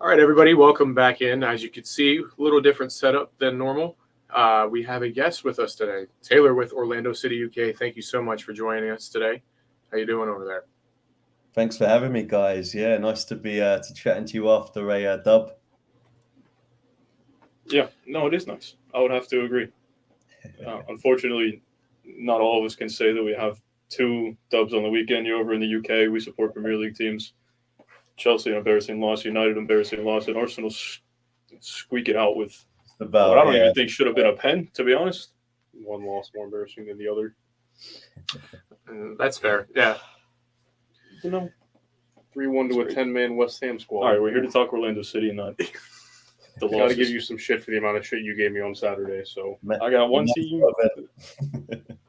All right, everybody, welcome back in. As you can see, a little different setup than normal. We have a guest with us today, Taylor with Orlando City, UK. Thank you so much for joining us today. How you doing over there? Thanks for having me, guys. Yeah, nice to be chatting to you after a dub. Yeah, no, it is nice. I would have to agree. Unfortunately, not all of us can say that we have two dubs on the weekend. You're over in the UK. We support Premier League teams. Chelsea, an embarrassing loss. United, embarrassing loss. And Arsenal squeak it out with what I About don't even think should have been a pen, to be honest. One loss more embarrassing than the other. That's fair. Yeah. You know, 3-1 to a 10-man West Ham squad. all right, we're here to talk Orlando City and not the I got to losses. give you some shit for the amount of shit you gave me on Saturday. So I got one team.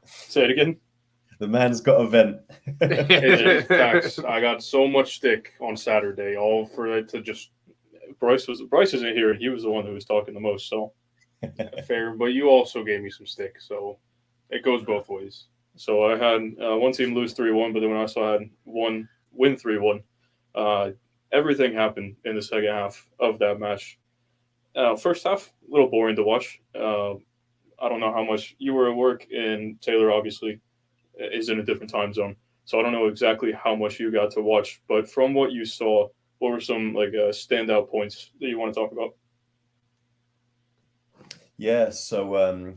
Say it again. The man's got a vent. it's facts. I got so much stick on Saturday, all for it to just Bryce isn't here. He was the one who was talking the most. So fair. But you also gave me some stick, so it goes both ways. So I had one team lose 3-1, but then I also had one win 3-1. Everything happened in the second half of that match. First half, a little boring to watch. I don't know how much you were at work, and Taylor obviously is in a different time zone. So I don't know exactly how much you got to watch, but from what you saw, what were some standout points that you want to talk about? Yeah, so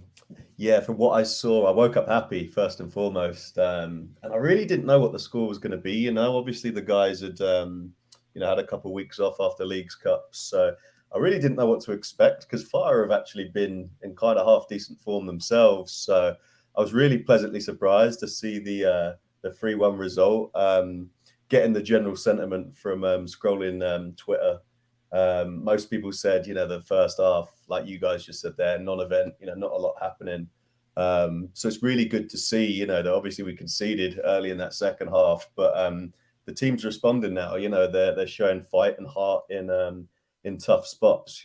from what I saw, I woke up happy first and foremost, and I really didn't know what the score was going to be. Obviously the guys had had a couple of weeks off after Leagues Cups, so I really didn't know what to expect because Fire have actually been in kind of half decent form themselves. So I was really pleasantly surprised to see the 3-1 result. Getting the general sentiment from scrolling Twitter. Most people said, the first half, like you guys just said there, non-event, not a lot happening. So it's really good to see, that obviously we conceded early in that second half, but the team's responding now. They're showing fight and heart in tough spots.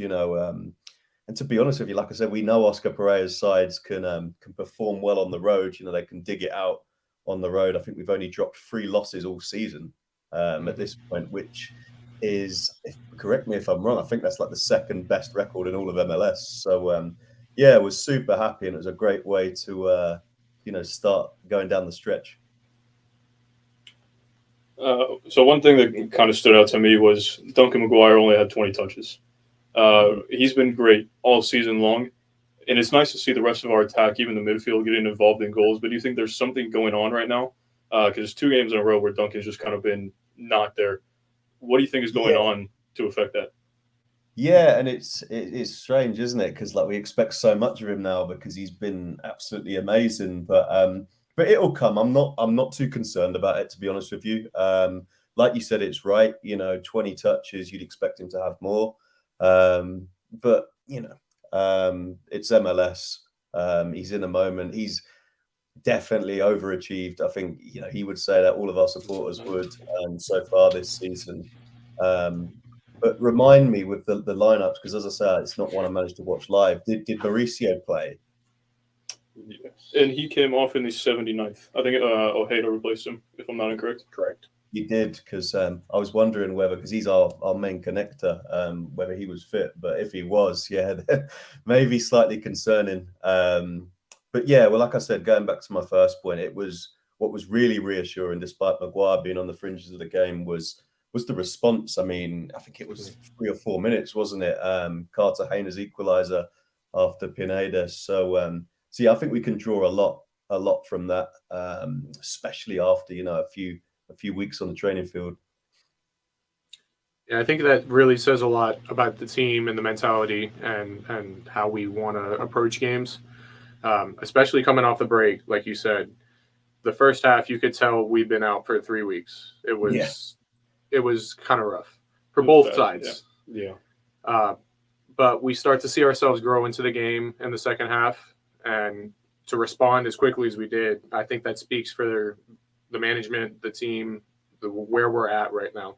And to be honest with you, like I said, we know Oscar Pereira's sides can perform well on the road. They can dig it out on the road. I think we've only dropped 3 losses all season at this point, which is, correct me if I'm wrong, I think that's like the second best record in all of MLS. So I was super happy, and it was a great way to start going down the stretch. So one thing that kind of stood out to me was Duncan McGuire only had 20 touches. He's been great all season long, and it's nice to see the rest of our attack, even the midfield, getting involved in goals. But do you think there's something going on right now? Because 2 games in a row where Duncan's just kind of been not there. What do you think is going on to affect that? Yeah, and it's strange, isn't it? Because we expect so much of him now because he's been absolutely amazing. But it'll come. I'm not too concerned about it, to be honest with you. Like you said, it's right. 20 touches, you'd expect him to have more. But it's MLS. He's in a moment. He's definitely overachieved. I think he would say that, all of our supporters would so far this season. But remind me with the lineups, because as I say, it's not one I managed to watch live. Did Mauricio play? Yes. And he came off in the 79th. I think Ojeda replaced him, if I'm not incorrect. Correct. He did, because I was wondering whether, because he's our main connector, whether he was fit. But if he was, maybe slightly concerning. But like I said, going back to my first point, what was really reassuring, despite Maguire being on the fringes of the game, was the response. I mean, I think it was 3 or 4 minutes, wasn't it? Cartagena's equaliser after Pineda. So I think we can draw a lot from that, especially after a few weeks on the training field. Yeah, I think that really says a lot about the team and the mentality and how we want to approach games, especially coming off the break. Like you said, the first half, you could tell we've been out for 3 weeks. It was kind of rough for both sides. Yeah. But we start to see ourselves grow into the game in the second half, and to respond as quickly as we did, I think that speaks for the management, the team, where we're at right now.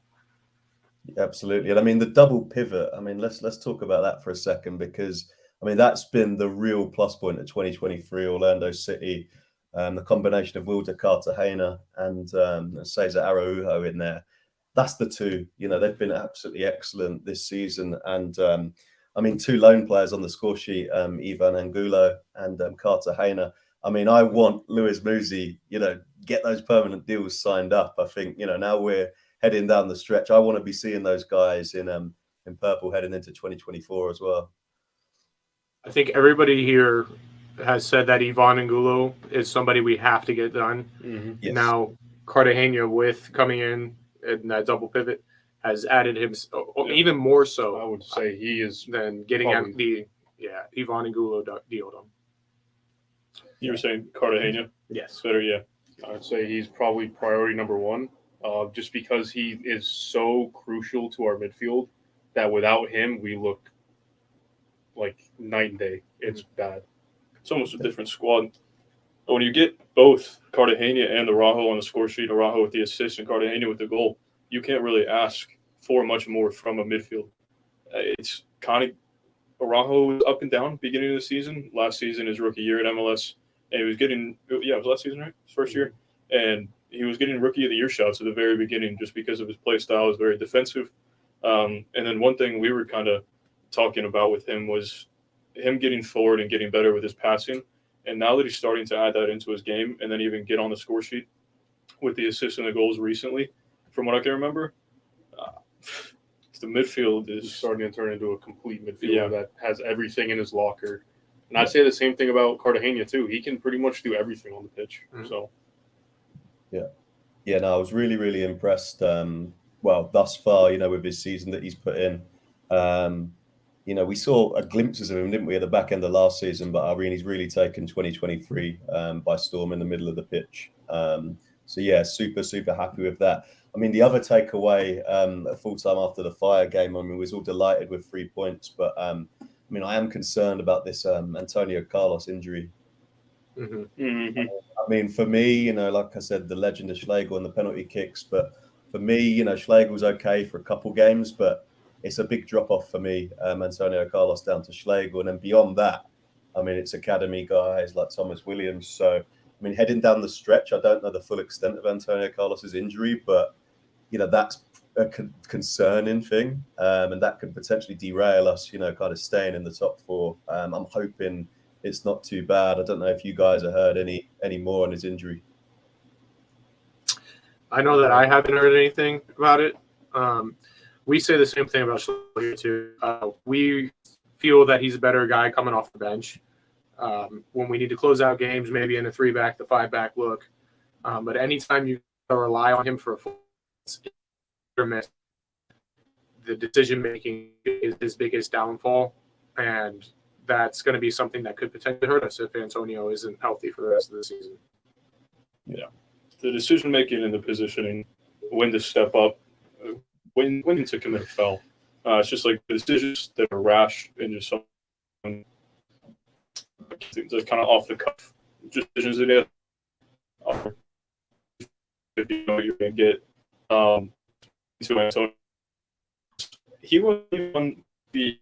Absolutely. And I mean, the double pivot, let's talk about that for a second, because that's been the real plus point of 2023 Orlando City. The combination of Wilder Cartagena and Cesar Araujo in there. that's the two. They've been absolutely excellent this season. And I mean, two lone players on the score sheet, Ivan Angulo and Cartagena. I mean, I want Luis Muzi, get those permanent deals signed up. I think, now we're heading down the stretch. I want to be seeing those guys in purple heading into 2024 as well. I think everybody here has said that Ivan Angulo is somebody we have to get done. Mm-hmm. Yes. Now, Cartagena with coming in that double pivot has added him even more so. I would say he is than getting probably, Ivan Angulo deal done. You were saying Cartagena? Yes. Better, yeah. I'd say he's probably priority number one, just because he is so crucial to our midfield that without him, we look like night and day. It's bad. It's almost a different squad. But when you get both Cartagena and Araujo on the score sheet, Araujo with the assist and Cartagena with the goal, you can't really ask for much more from a midfield. It's kind of Araujo was up and down beginning of the season. Last season, his rookie year at MLS, and he was getting it was last season, right? His first year, and he was getting rookie of the year shouts at the very beginning just because of his play style. Is very defensive. And then one thing we were kind of talking about with him was him getting forward and getting better with his passing. And now that he's starting to add that into his game and then even get on the score sheet with the assists and the goals recently, from what I can remember, the midfield is starting to turn into a complete midfielder that has everything in his locker. And I'd say the same thing about Cartagena too. He can pretty much do everything on the pitch. Mm-hmm. So, yeah, no, I was really, really impressed. Thus far, with his season that he's put in. We saw glimpses of him, didn't we, at the back end of last season? But I mean, he's really taken 2023 by storm in the middle of the pitch. So yeah, super, super happy with that. I mean, the other takeaway at full time after the Fire game, I mean, we was all delighted with 3 points, but I mean, I am concerned about this Antonio Carlos injury. Mm-hmm. Mm-hmm. I mean, for me, like I said, the legend of Schlegel and the penalty kicks, but for me, Schlegel's okay for a couple games, but it's a big drop off for me, Antonio Carlos down to Schlegel, and then beyond that, I mean, it's academy guys like Thomas Williams. So, I mean, heading down the stretch, I don't know the full extent of Antonio Carlos's injury, but that's a concerning thing, and that could potentially derail us, kind of staying in the top four. I'm hoping it's not too bad. I don't know if you guys have heard any more on his injury. I know that I haven't heard anything about it. We say the same thing about Schlegel too. We feel that he's a better guy coming off the bench. When we need to close out games, maybe in a 3-back to 5-back look. But anytime you rely on him for a full miss, the decision making is his biggest downfall, and that's going to be something that could potentially hurt us if Antonio isn't healthy for the rest of the season. Yeah, the decision making and the positioning, when to step up, when to commit a foul. It's just like the decisions that are rash and just something that's kind of off the cuff decisions that you're going to get. To Antonio, he was on the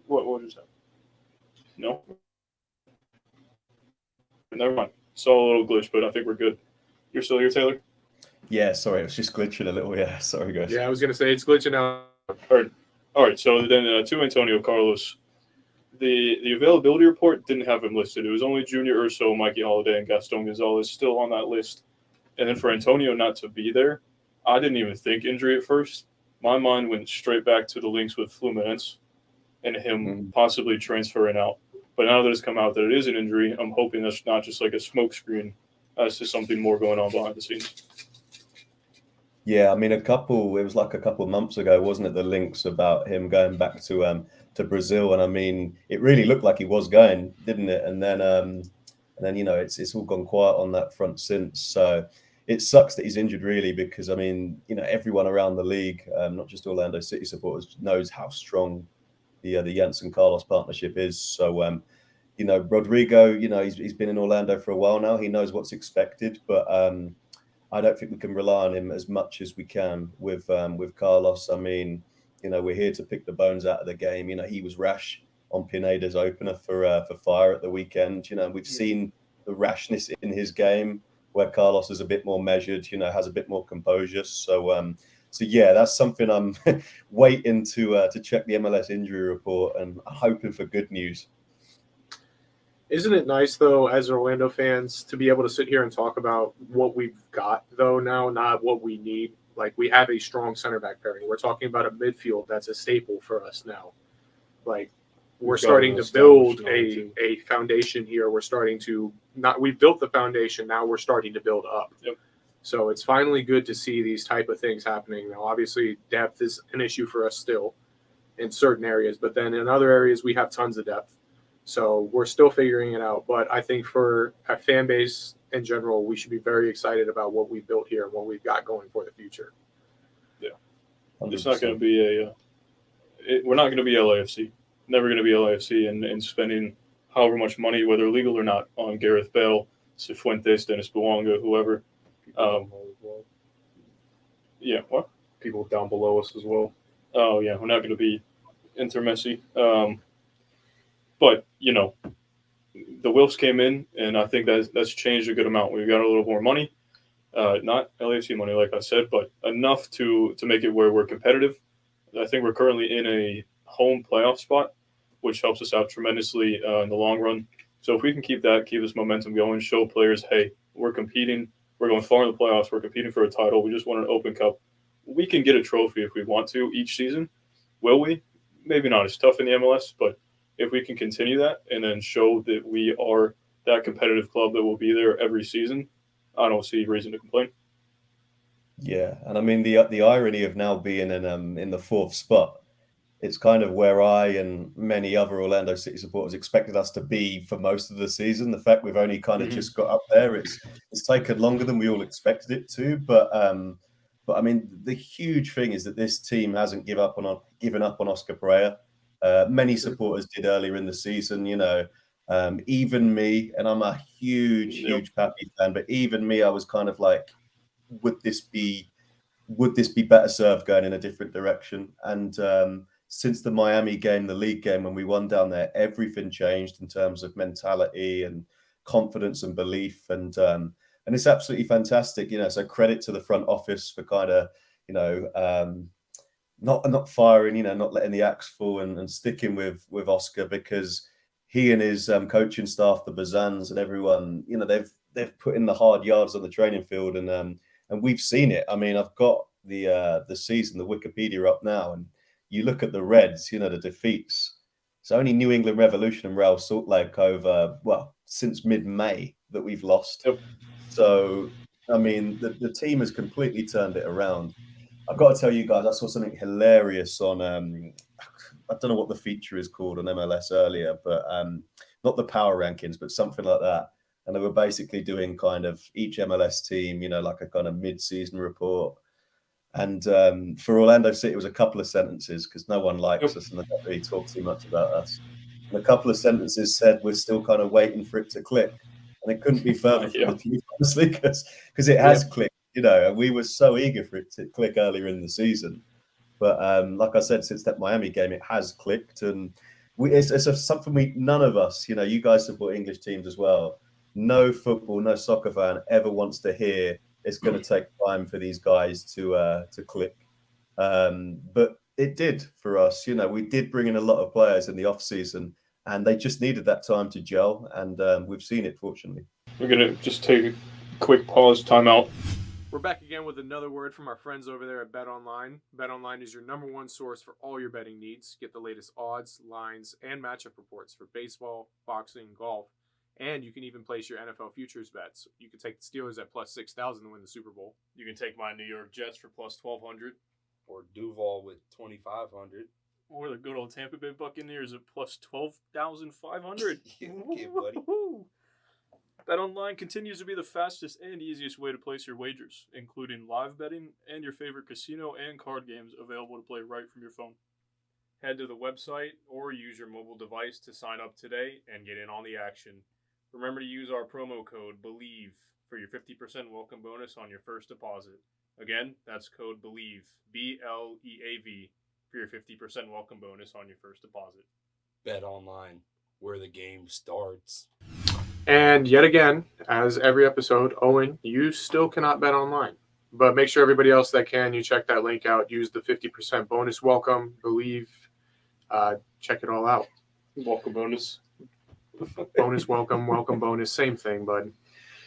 what was that? No, never mind. Saw a little glitch, but I think we're good. You're still here, Taylor? Yeah, sorry, it was just glitching a little. Yeah, sorry, guys. Yeah, I was going to say it's glitching out. All right. So then to Antonio Carlos, the availability report didn't have him listed. It was only Junior Urso, Mikey Holiday, and Gaston Gonzalez still on that list. And then for Antonio not to be there, I didn't even think injury at first. My mind went straight back to the links with Fluminense and him possibly transferring out. But now that it's come out that it is an injury, I'm hoping that's not just like a smokescreen. That's just something more going on behind the scenes. Yeah, I mean, it was like a couple of months ago, wasn't it? The links about him going back to Brazil, and I mean, it really looked like he was going, didn't it? And then it's all gone quiet on that front since. So it sucks that he's injured, really, because I mean, everyone around the league, not just Orlando City supporters, knows how strong the Janssen Carlos partnership is. So Rodrigo, he's been in Orlando for a while now. He knows what's expected, but I don't think we can rely on him as much as we can with Carlos. I mean, we're here to pick the bones out of the game. He was rash on Pineda's opener for Fire at the weekend. We've seen the rashness in his game where Carlos is a bit more measured, has a bit more composure. So So yeah, that's something I'm waiting to check the MLS injury report and hoping for good news. Isn't it nice, though, as Orlando fans, to be able to sit here and talk about what we've got, though, now, not what we need? Like, we have a strong center back pairing. We're talking about a midfield that's a staple for us now. Like, we're starting to build a foundation here. We're starting to we built the foundation. Now we're starting to build up. Yep. So it's finally good to see these type of things happening. Now, obviously, depth is an issue for us still in certain areas, but then in other areas, we have tons of depth. So we're still figuring it out. But I think for our fan base in general, we should be very excited about what we built here and what we've got going for the future. Yeah. 100%. It's not going to be we're not going to be LAFC. Never going to be LAFC and spending however much money, whether legal or not, on Gareth Bale, Cifuentes, Dennis Bouanga, whoever. Yeah, what? People down below us as well. Oh, yeah, we're not going to be Inter Messi. But, the Wilfs came in, and I think that's changed a good amount. We've got a little more money. Not LAFC money, like I said, but enough to make it where we're competitive. I think we're currently in a home playoff spot, which helps us out tremendously in the long run. So if we can keep this momentum going, show players, hey, we're competing, we're going far in the playoffs, we're competing for a title, we just won an Open Cup. We can get a trophy if we want to each season. Will we? Maybe not as tough in the MLS, but if we can continue that and then show that we are that competitive club that will be there every season, I don't see reason to complain. Yeah, and I mean the irony of now being in the fourth spot, it's kind of where I and many other Orlando City supporters expected us to be for most of the season. The fact we've only kind of just got up there, it's taken longer than we all expected it to. But I mean, the huge thing is that this team hasn't given up on Oscar Pereira. Many supporters did earlier in the season, even me, and I'm a huge Pappy fan, but even me, I was kind of like, would this be better served going in a different direction? And since the Miami game, the league game, when we won down there, everything changed in terms of mentality and confidence and belief, and it's absolutely fantastic. So credit to the front office for kind of not firing, not letting the axe fall and sticking with Oscar, because he and his coaching staff, the Bazans and everyone, they've put in the hard yards on the training field, and we've seen it. I mean, I've got the season, the Wikipedia up now, and you look at the Reds, the defeats. It's only New England Revolution and Real Salt Lake over, since mid-May that we've lost. Yep. So, I mean, the team has completely turned it around. I've got to tell you guys, I saw something hilarious on, I don't know what the feature is called on MLS earlier, but not the power rankings, but something like that. And they were basically doing kind of each MLS team, like a kind of mid-season report. And for Orlando City, it was a couple of sentences because no one likes us and they don't really talk too much about us. And a couple of sentences said we're still kind of waiting for it to click. And it couldn't be further from the truth, honestly, because it has clicked, and we were so eager for it to click earlier in the season. But like I said, since that Miami game, it has clicked. And it's something none of us, you guys support English teams as well. No football, no soccer fan ever wants to hear it's going to take time for these guys to click. But it did for us. We did bring in a lot of players in the off season, and they just needed that time to gel. And we've seen it, fortunately. We're going to just take a quick pause, timeout. We're back again with another word from our friends over there at BetOnline. BetOnline is your number one source for all your betting needs. Get the latest odds, lines, and matchup reports for baseball, boxing, golf. And you can even place your NFL futures bets. You can take the Steelers at plus 6,000 to win the Super Bowl. You can take my New York Jets for plus 1,200. Or Duval with 2,500. Or the good old Tampa Bay Buccaneers at plus 12,500. Okay, buddy. BetOnline continues to be the fastest and easiest way to place your wagers, including live betting and your favorite casino and card games available to play right from your phone. Head to the website or use your mobile device to sign up today and get in on the action. Remember to use our promo code BELIEVE for your 50% welcome bonus on your first deposit. Again, that's code BELIEVE, BLEAV, for your 50% welcome bonus on your first deposit. BetOnline, where the game starts. And yet again, as every episode, Owen, you still cannot bet online. But make sure everybody else that can, you check that link out. Use the 50% bonus welcome. Believe. Check it all out. Welcome bonus. Bonus welcome, welcome bonus, same thing, bud.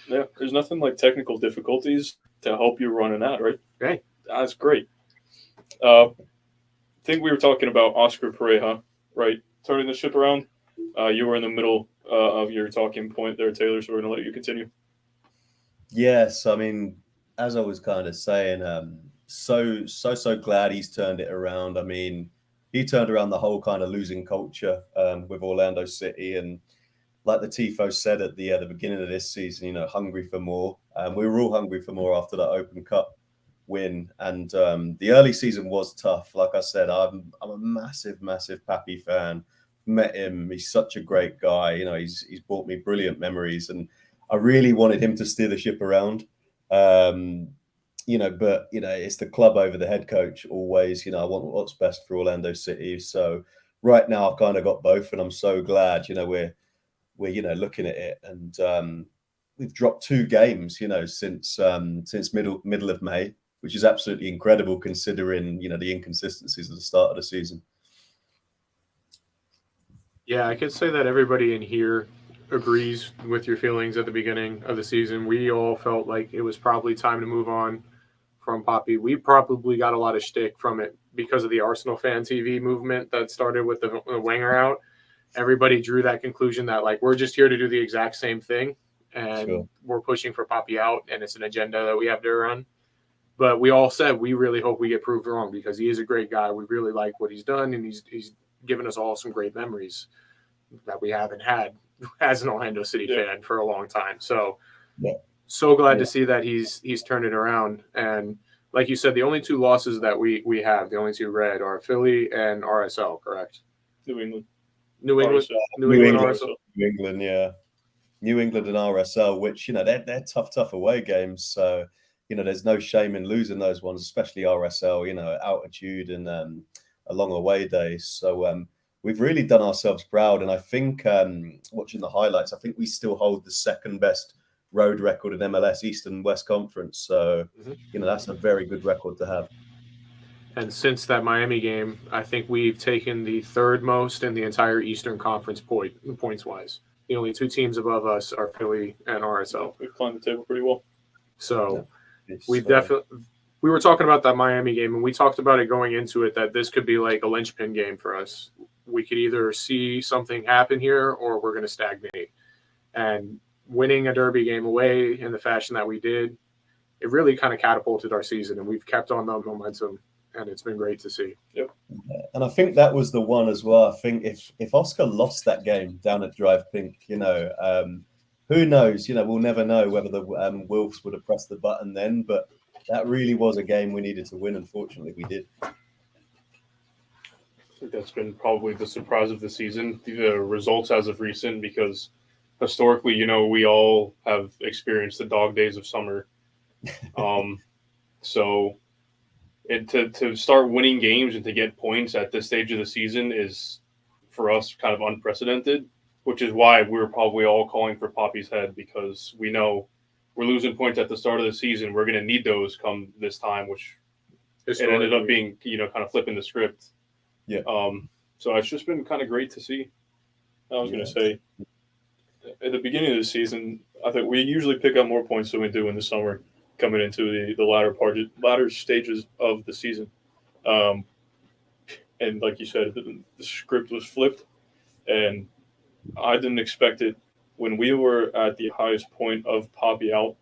Yeah, there's nothing like technical difficulties to help you run an ad, right? Hey, that's great. Think we were talking about Oscar Pereja, right? Turning the ship around. You were in the middle of your talking point there, Taylor, so we're going to let you continue. Yes, I mean, as I was kind of saying, so glad he's turned it around. I mean, he turned around the whole kind of losing culture with Orlando City, and like the tifo said at the beginning of this season, hungry for more. We were all hungry for more after that Open Cup win, and the early season was tough. Like I said, I'm a massive Pappy fan. Met him, he's such a great guy. He's brought me brilliant memories, and I really wanted him to steer the ship around. But it's the club over the head coach always. I want what's best for Orlando City. So right now I've kind of got both, and I'm so glad. We're looking at it, and we've dropped 2 games. Since middle of May, which is absolutely incredible considering the inconsistencies at the start of the season. Yeah, I could say that everybody in here agrees with your feelings at the beginning of the season. We all felt like it was probably time to move on from Poppy. We probably got a lot of shtick from it because of the Arsenal fan TV movement that started with the Wenger out. Everybody drew that conclusion that like we're just here to do the exact same thing, and we're pushing for Poppy out, and it's an agenda that we have to run. But we all said we really hope we get proved wrong because he is a great guy. We really like what he's done, and he's given us all some great memories that we haven't had as an Orlando City fan for a long time. So, so glad to see that he's turned it around. And like you said, the only 2 losses that we have, the only 2 red, are Philly and RSL, correct? New England, New England, RSL. New England, yeah. New England and RSL, which they're tough away games. So there's no shame in losing those ones, especially RSL. Altitude and a long away days. So we've really done ourselves proud. And I think watching the highlights, I think we still hold the second best road record in MLS East and West Conference. So that's a very good record to have. And since that Miami game, I think we've taken the 3rd most in the entire Eastern Conference points wise. The only 2 teams above us are Philly and RSL. We've climbed the table pretty well. So we were talking about that Miami game, and we talked about it going into it that this could be like a linchpin game for us. We could either see something happen here or we're going to stagnate. And winning a derby game away in the fashion that we did, it really kind of catapulted our season, and we've kept on that momentum, and it's been great to see. Yep. And I think that was the one as well. I think if Oscar lost that game down at Drive Pink, who knows? We'll never know whether the Wolves would have pressed the button then, but that really was a game we needed to win. Unfortunately, we did. I think that's been probably the surprise of the season, the results as of recent, because historically, we all have experienced the dog days of summer. So to start winning games and to get points at this stage of the season is, for us, kind of unprecedented, which is why we're probably all calling for Poppy's head, because we know we're losing points at the start of the season. We're going to need those come this time, which it ended up being, kind of flipping the script. Yeah. So it's just been kind of great to see. I was going to say, at the beginning of the season, I think we usually pick up more points than we do in the summer coming into the latter stages of the season. And like you said, the script was flipped, and I didn't expect it. When we were at the highest point of Poppy out,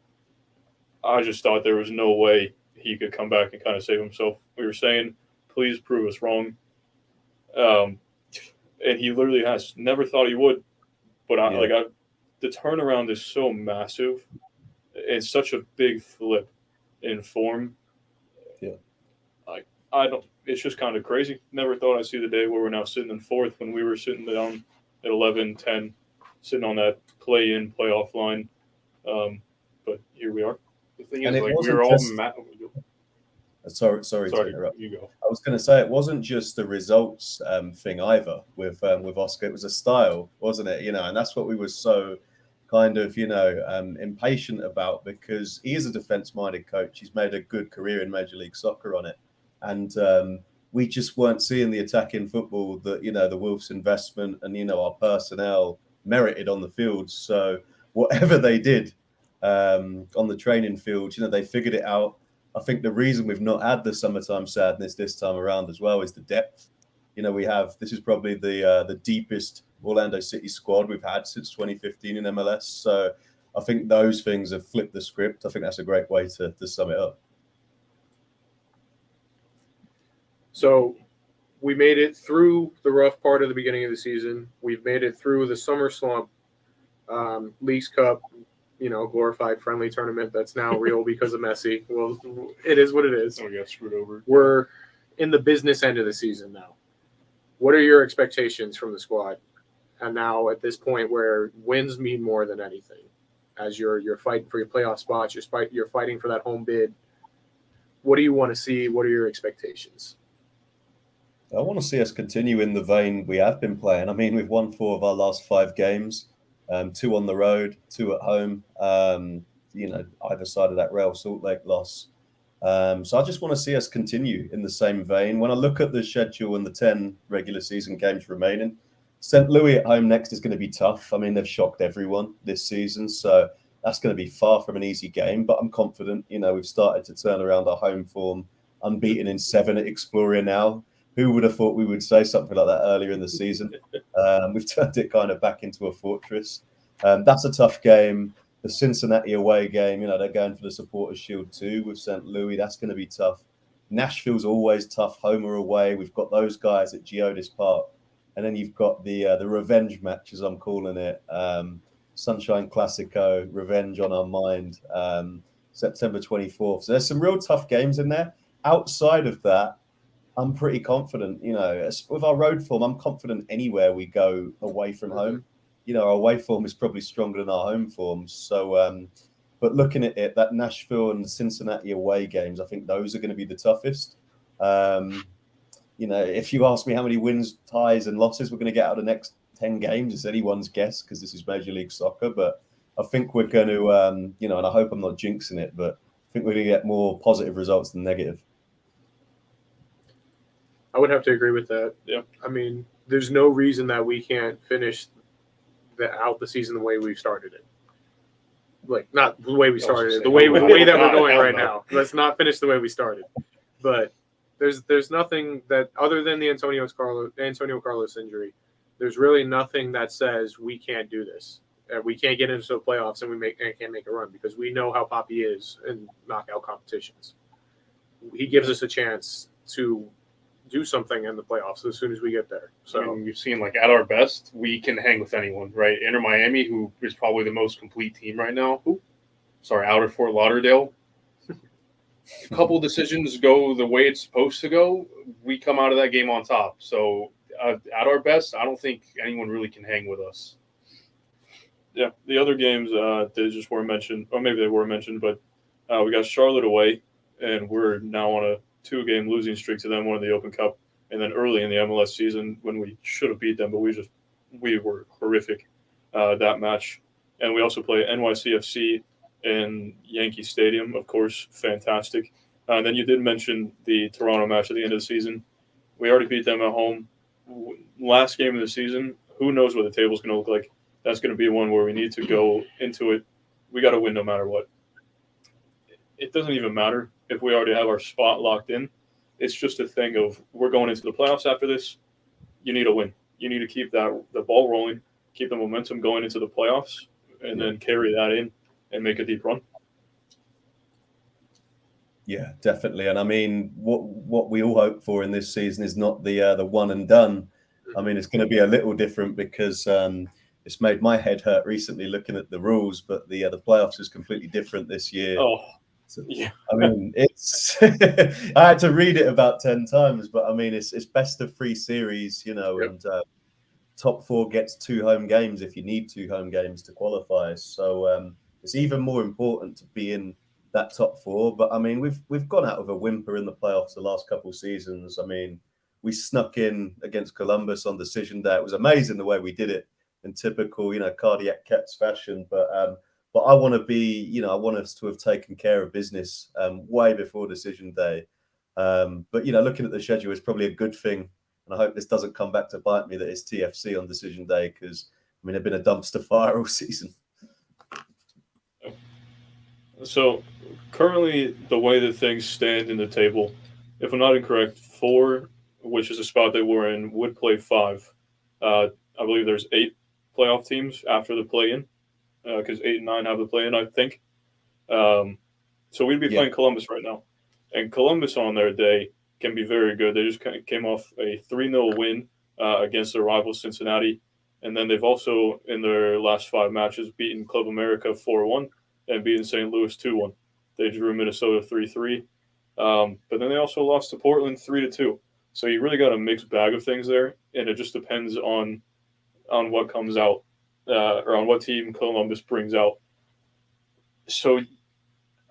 I just thought there was no way he could come back and kind of save himself. We were saying, please prove us wrong. And he literally has. Never thought he would. But the turnaround is so massive. It's such a big flip in form. Yeah. It's just kind of crazy. Never thought I'd see the day where we're now sitting in 4th when we were sitting down at 11, 10, sitting on that play-in, playoff line. But here we are. The thing is, like, we're all Sorry to interrupt. You go. I was going to say it wasn't just the results thing either with Oscar. It was a style, wasn't it? And that's what we were so kind of, impatient about, because he is a defence-minded coach. He's made a good career in Major League Soccer on it. And we just weren't seeing the attacking football that, the Wolves' investment and, our personnel merited on the field. So whatever they did on the training field, they figured it out. I think the reason we've not had the summertime sadness this time around as well is the depth. This is probably the deepest Orlando City squad we've had since 2015 in MLS. So I think those things have flipped the script. I think that's a great way to sum it up. So we made it through the rough part of the beginning of the season. We've made it through the summer slump, Leagues Cup, glorified friendly tournament that's now real because of Messi. Well, it is what it is. We got screwed over. We're in the business end of the season now. What are your expectations from the squad? And now at this point where wins mean more than anything, as you're fighting for your playoff spots, you're fighting for that home bid. What do you want to see? What are your expectations? I want to see us continue in the vein we have been playing. I mean, we've won 4 of our last 5 games, 2 on the road, 2 at home, either side of that Real Salt Lake loss. So I just want to see us continue in the same vein. When I look at the schedule and the 10 regular season games remaining, St. Louis at home next is going to be tough. I mean, they've shocked everyone this season, so that's going to be far from an easy game. But I'm confident, we've started to turn around our home form, unbeaten in 7 at Exploria now. Who would have thought we would say something like that earlier in the season? We've turned it kind of back into a fortress. That's a tough game. The Cincinnati away game, they're going for the Supporters' Shield too with St. Louis. That's going to be tough. Nashville's always tough, home or away. We've got those guys at Geodis Park. And then you've got the revenge match, as I'm calling it. Sunshine Classico, revenge on our mind, September 24th. So there's some real tough games in there. Outside of that, I'm pretty confident, with our road form, I'm confident anywhere we go away from home. Our away form is probably stronger than our home form. So, but looking at it, that Nashville and Cincinnati away games, I think those are going to be the toughest. If you ask me how many wins, ties, and losses we're going to get out of the next 10 games, it's anyone's guess because this is Major League Soccer. But I think we're going to, and I hope I'm not jinxing it, but I think we're going to get more positive results than negative. I would have to agree with that. Yeah. I mean, there's no reason that we can't finish out the season the way we've started it. Like, not the way we started it, the way that we're going right now. Let's not finish the way we started. But there's nothing that, other than the Antonio Carlos injury, there's really nothing that says we can't do this. We can't get into the playoffs and can't make a run, because we know how Poppy is in knockout competitions. He gives us a chance to do something in the playoffs as soon as we get there. So I mean, you've seen, like, at our best, we can hang with anyone, right? Inter Miami, who is probably the most complete team right now. Out of Fort Lauderdale. A couple decisions go the way it's supposed to go, we come out of that game on top. So at our best, I don't think anyone really can hang with us. Yeah, the other games they just weren't mentioned, or maybe they were mentioned, but we got Charlotte away, and we're now on a 2-game losing streak to them, one in the Open Cup, and then early in the MLS season when we should have beat them, but we were horrific that match. And we also play NYCFC in Yankee Stadium, of course, fantastic. And then you did mention the Toronto match at the end of the season. We already beat them at home. Last game of the season, who knows what the table's going to look like. That's going to be one where we need to go into it. We got to win no matter what. It doesn't even matter if we already have our spot locked in. It's just a thing of, we're going into the playoffs after this. You need a win. You need to keep the ball rolling, keep the momentum going into the playoffs, and then carry that in and make a deep run. Yeah, definitely. And I mean, what we all hope for in this season is not the one and done. I mean, it's going to be a little different because it's made my head hurt recently looking at the rules, but the playoffs is completely different this year. Oh, so, yeah. I mean, it's I had to read it about 10 times, but I mean, it's best of 3 series, Yep. and top 4 gets 2 home games if you need 2 home games to qualify. So it's even more important to be in that top 4. But I mean, we've gone out of a whimper in the playoffs the last couple of seasons. I mean, we snuck in against Columbus on decision day. It was amazing the way we did it. in typical, cardiac Kets fashion. But I want to be, I want us to have taken care of business way before decision day. But looking at the schedule is probably a good thing, and I hope this doesn't come back to bite me that it's TFC on decision day, because they've been a dumpster fire all season. So currently, the way that things stand in the table, if I'm not incorrect, 4, which is the spot that we're in, would play 5. I believe there's 8 playoff teams after the play-in, because 8 and 9 have the play-in, I think. So we'd be playing Columbus right now, and Columbus on their day can be very good. They just kind of came off a 3-0 win against their rival Cincinnati, and then they've also in their last 5 matches beaten Club America 4-1 and beaten St. Louis 2-1. They drew Minnesota 3-3, but then they also lost to Portland 3-2. So you really got a mixed bag of things there, and it just depends on what comes out or on what team Columbus brings out. So,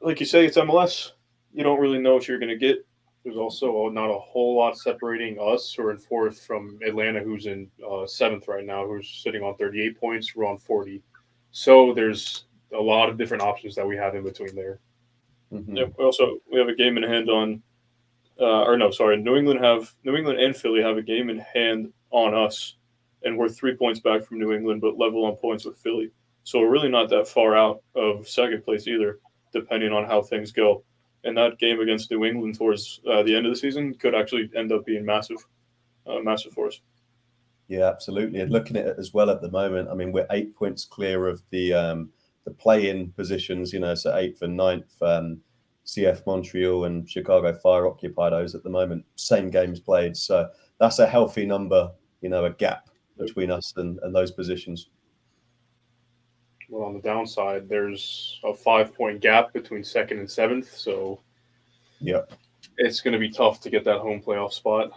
like you say, it's MLS. You don't really know what you're going to get. There's also not a whole lot separating us, who are in 4th, from Atlanta, who's in 7th right now, who's sitting on 38 points. We're on 40. So there's a lot of different options that we have in between there. Mm-hmm. Yeah, we have a game in hand on, New England and Philly have a game in hand on us, and we're 3 points back from New England, but level on points with Philly. So we're really not that far out of second place either, depending on how things go. And that game against New England towards the end of the season could actually end up being massive for us. Yeah, absolutely. And looking at it as well at the moment, we're 8 points clear of the play-in positions, so 8th and 9th. CF Montreal and Chicago Fire occupy those at the moment. Same games played. So that's a healthy number, a gap between us and those positions. Well, on the downside, there's a 5-point gap between 2nd and 7th. So it's going to be tough to get that home playoff spot.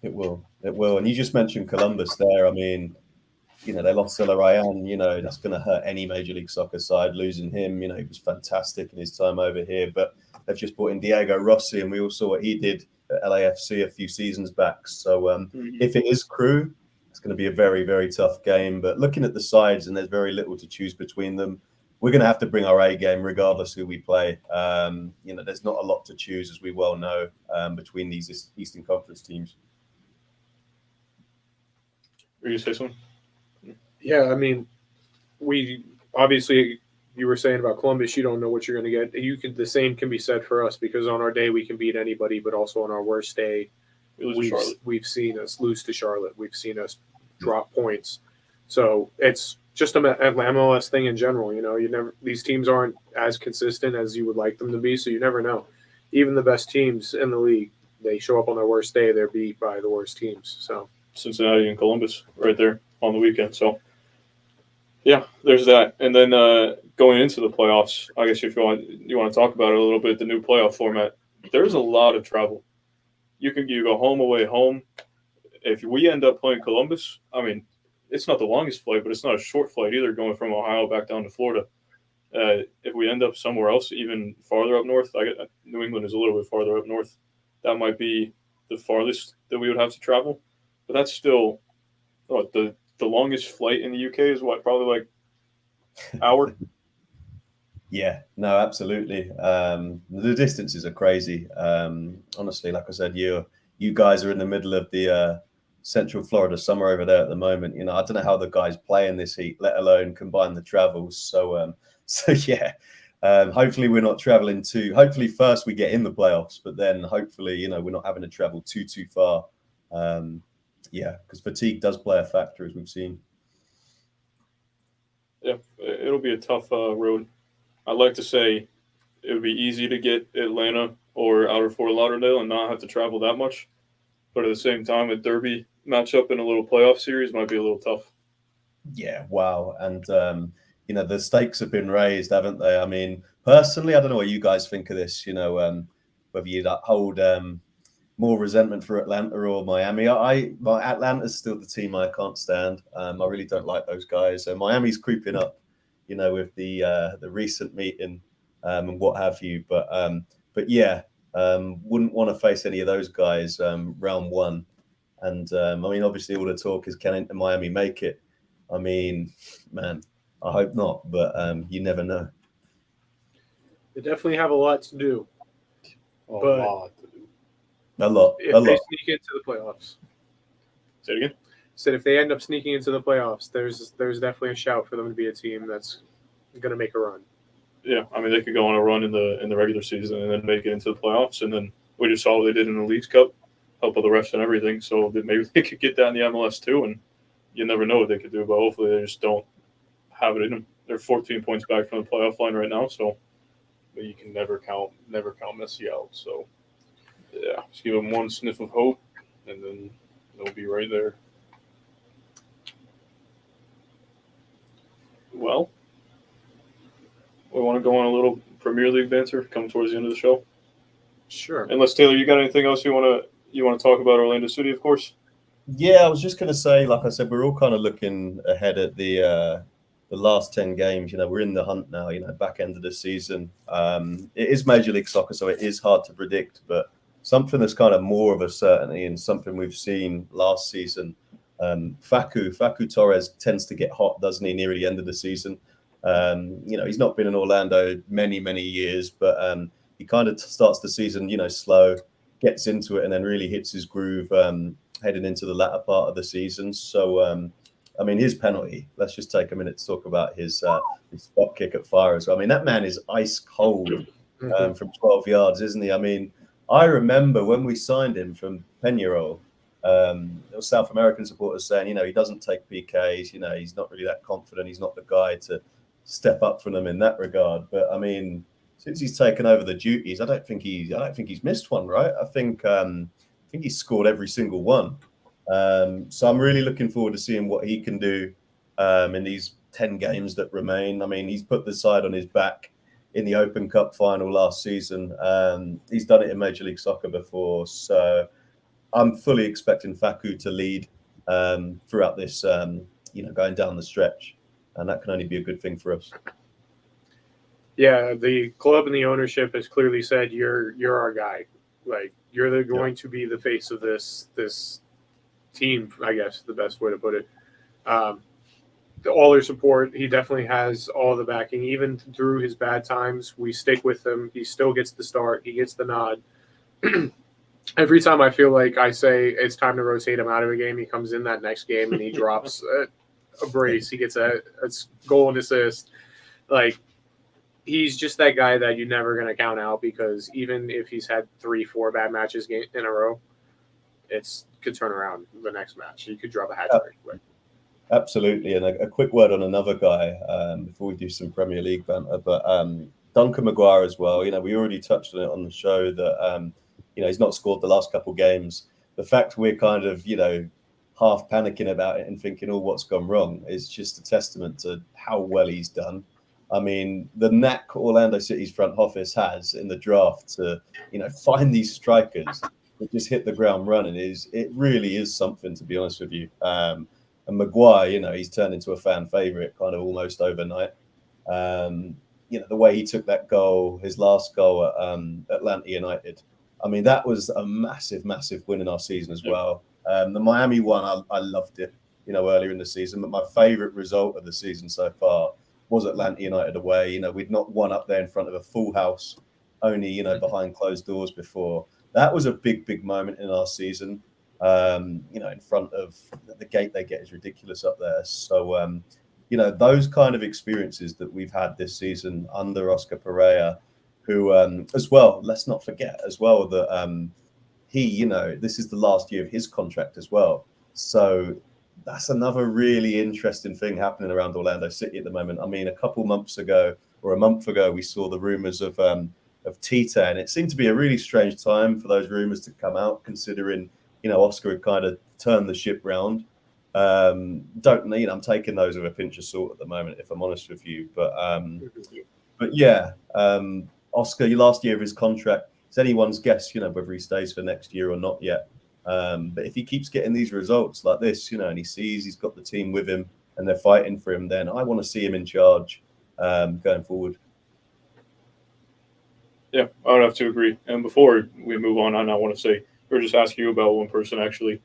It will. And you just mentioned Columbus there. They lost Ryan. That's going to hurt any Major League Soccer side. Losing him, he was fantastic in his time over here. But they've just brought in Diego Rossi, and we all saw what he did at LAFC a few seasons back. So if it is Crew, it's going to be a very, very tough game. But looking at the sides, and there's very little to choose between them, we're going to have to bring our A game regardless who we play. There's not a lot to choose, as we well know, between these Eastern Conference teams. Were you going to say something? Yeah, we obviously, you were saying about Columbus, you don't know what you're going to get. The same can be said for us, because on our day we can beat anybody, but also on our worst day, we've seen us lose to Charlotte. We've seen us drop points. So it's just an MLS thing in general. These teams aren't as consistent as you would like them to be, so you never know. Even the best teams in the league, they show up on their worst day, they're beat by the worst teams. So Cincinnati and Columbus right there on the weekend. So yeah, there's that. And then going into the playoffs, I guess if you want to talk about it a little bit, the new playoff format, there's a lot of travel. You go home, away, home. If we end up playing Columbus, it's not the longest flight, but it's not a short flight either, going from Ohio back down to Florida. If we end up somewhere else, even farther up north, New England is a little bit farther up north. That might be the farthest that we would have to travel. But that's still the longest flight in the UK is probably like hour. Yeah, no, absolutely. The distances are crazy. Honestly, like I said, you guys are in the middle of the Central Florida summer over there at the moment. I don't know how the guys play in this heat, let alone combine the travels. So yeah. Hopefully we're not traveling hopefully first we get in the playoffs, but then hopefully, we're not having to travel too far. Because fatigue does play a factor, as we've seen. Yeah, it'll be a tough road. I'd like to say it would be easy to get Atlanta or out of Fort Lauderdale and not have to travel that much. But at the same time, a derby matchup in a little playoff series might be a little tough. Yeah, wow. And, the stakes have been raised, haven't they? Personally, I don't know what you guys think of this, whether you'd hold more resentment for Atlanta or Miami. Atlanta's still the team I can't stand. I really don't like those guys. So Miami's creeping up, with the recent meeting and what have you. But yeah, wouldn't want to face any of those guys round one. And obviously all the talk is, can Miami make it? I mean, man, I hope not, but you never know. They definitely have a lot to do. A But- lot to do. A lot. If A they lot. sneak into the playoffs, Say it again. said if they end up sneaking into the playoffs, there's definitely a shout for them to be a team that's going to make a run. Yeah, I mean they could go on a run in the regular season and then make it into the playoffs, and then we just saw what they did in the Leagues Cup, help with the refs and everything. So that maybe they could get that in the MLS too, and you never know what they could do. But hopefully they just don't have it in them. They're 14 points back from the playoff line right now, so but you can never count Messi out. So yeah, just give them one sniff of hope, and then they'll be right there. Well, we want to go on a little Premier League banter coming towards the end of the show. Sure. Unless Taylor, you got anything else you want to talk about Orlando City, of course. Yeah, I was just going to say, like I said, we're all kind of looking ahead at the last 10 games. You know, we're in the hunt now. You know, back end of the season. It is Major League Soccer, so it is hard to predict. But something that's kind of more of a certainty, and something we've seen last season. Facu Torres tends to get hot, doesn't he, near the end of the season? You know, he's not been in Orlando many years, but he kind of starts the season, you know, slow, gets into it, and then really hits his groove heading into the latter part of the season. So, I mean, his penalty. Let's just take a minute to talk about his spot kick at Fire as well. I mean, that man is ice cold from 12 yards, isn't he? I mean, I remember when we signed him from Peñarol. There were South American supporters saying, you know, he doesn't take PKs. You know, he's not really that confident. He's not the guy to step up for them in that regard. But I mean, since he's taken over the duties, I don't think he's missed one, right? I think he's scored every single one. So I'm really looking forward to seeing what he can do in these 10 games that remain. I mean, he's put the side on his back in the Open Cup final last season. He's done it in Major League Soccer before. So I'm fully expecting Facu to lead throughout this, you know, going down the stretch. And that can only be a good thing for us. Yeah, the club and the ownership has clearly said you're our guy. Like you're going to be the face of this team. I guess the best way to put it. All their support. He definitely has all the backing, even through his bad times. We stick with him. He still gets the start. He gets the nod. Every time I feel like I say it's time to rotate him out of a game, he comes in that next game and he drops a brace. He gets a goal and assist. Like. He's just that guy that you're never going to count out because even if he's had 3-4 bad matches in a row, could turn around the next match. He could drop a hat trick. Absolutely. And a quick word on another guy before we do some Premier League banter, but Duncan Maguire as well. You know, we already touched on it on the show that, you know, he's not scored the last couple of games. The fact we're kind of, you know, half panicking about it and thinking, oh, what's gone wrong is just a testament to how well he's done. I mean, the knack Orlando City's front office has in the draft to, you know, find these strikers that just hit the ground running it really is something, to be honest with you. And Maguire, you know, he's turned into a fan favorite kind of almost overnight. You know, the way he took that goal, his last goal at Atlanta United. I mean, that was a massive win in our season as well. The Miami one, I loved it, you know, earlier in the season, but my favorite result of the season so far was Atlanta United away. You know, we'd not won up there in front of a full house, only, you know, behind closed doors before. That was a big moment in our season. You know, in front of the gate they get is ridiculous up there. So, you know, those kind of experiences that we've had this season under Oscar Pereira, who, as well, let's not forget as well that he, you know, this is the last year of his contract as well. So that's another really interesting thing happening around Orlando City at the moment. I mean, a month ago, we saw the rumors of Tita, and it seemed to be a really strange time for those rumors to come out, considering, you know, Oscar had kind of turned the ship round. I'm taking those with a pinch of salt at the moment, if I'm honest with you. But yeah, Oscar, last year of his contract, it's anyone's guess, you know, whether he stays for next year or not yet. But if he keeps getting these results like this, you know, and he sees he's got the team with him and they're fighting for him, then I want to see him in charge going forward. Yeah, I would have to agree. And before we move on, I want to say, we're just asking you about one person, actually.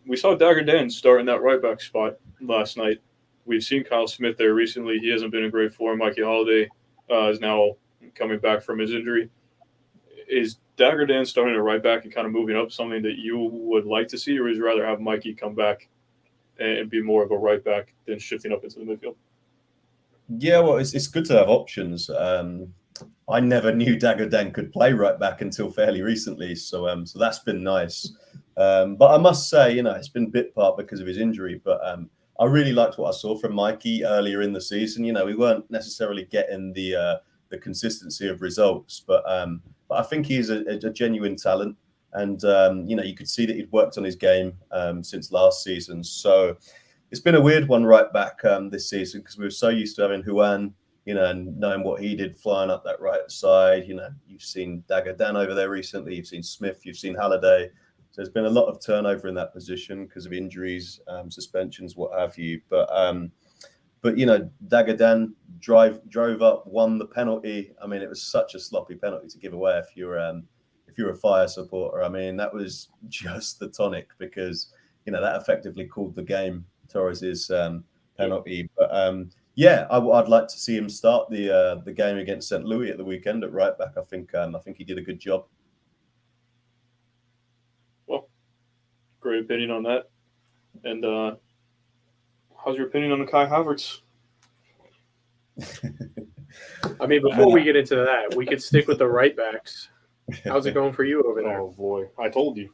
We saw Dagger Dan start in that right back spot last night. We've seen Kyle Smith there recently. He hasn't been in great form. Mikey Holiday is now coming back from his injury. Is Dagger Dan starting to right back and kind of moving up something that you would like to see, or would you rather have Mikey come back and be more of a right back than shifting up into the midfield? Yeah, well, it's good to have options. I never knew Dagger Dan could play right back until fairly recently, so that's been nice. But I must say, it's been bit part because of his injury. But I really liked what I saw from Mikey earlier in the season. We weren't necessarily getting the consistency of results, but I think he's a genuine talent, and you could see that he'd worked on his game since last season. So it's been a weird one right back this season because we were so used to having Juan, and knowing what he did flying up that right side. You've seen Dagger Dan over there recently. You've seen Smith. You've seen Halliday. So there's been a lot of turnover in that position because of injuries, suspensions, what have you. But Dagger Dan drove up, won the penalty. I mean, it was such a sloppy penalty to give away if you're a Fire supporter. I mean, that was just the tonic because that effectively called the game. Torres's penalty, but I'd like to see him start the game against St. Louis at the weekend at right back. I think he did a good job. Well, great opinion on that. And how's your opinion on Kai Havertz? I mean, before we get into that, we could stick with the right backs. How's it going for you over there? Oh boy, I told you.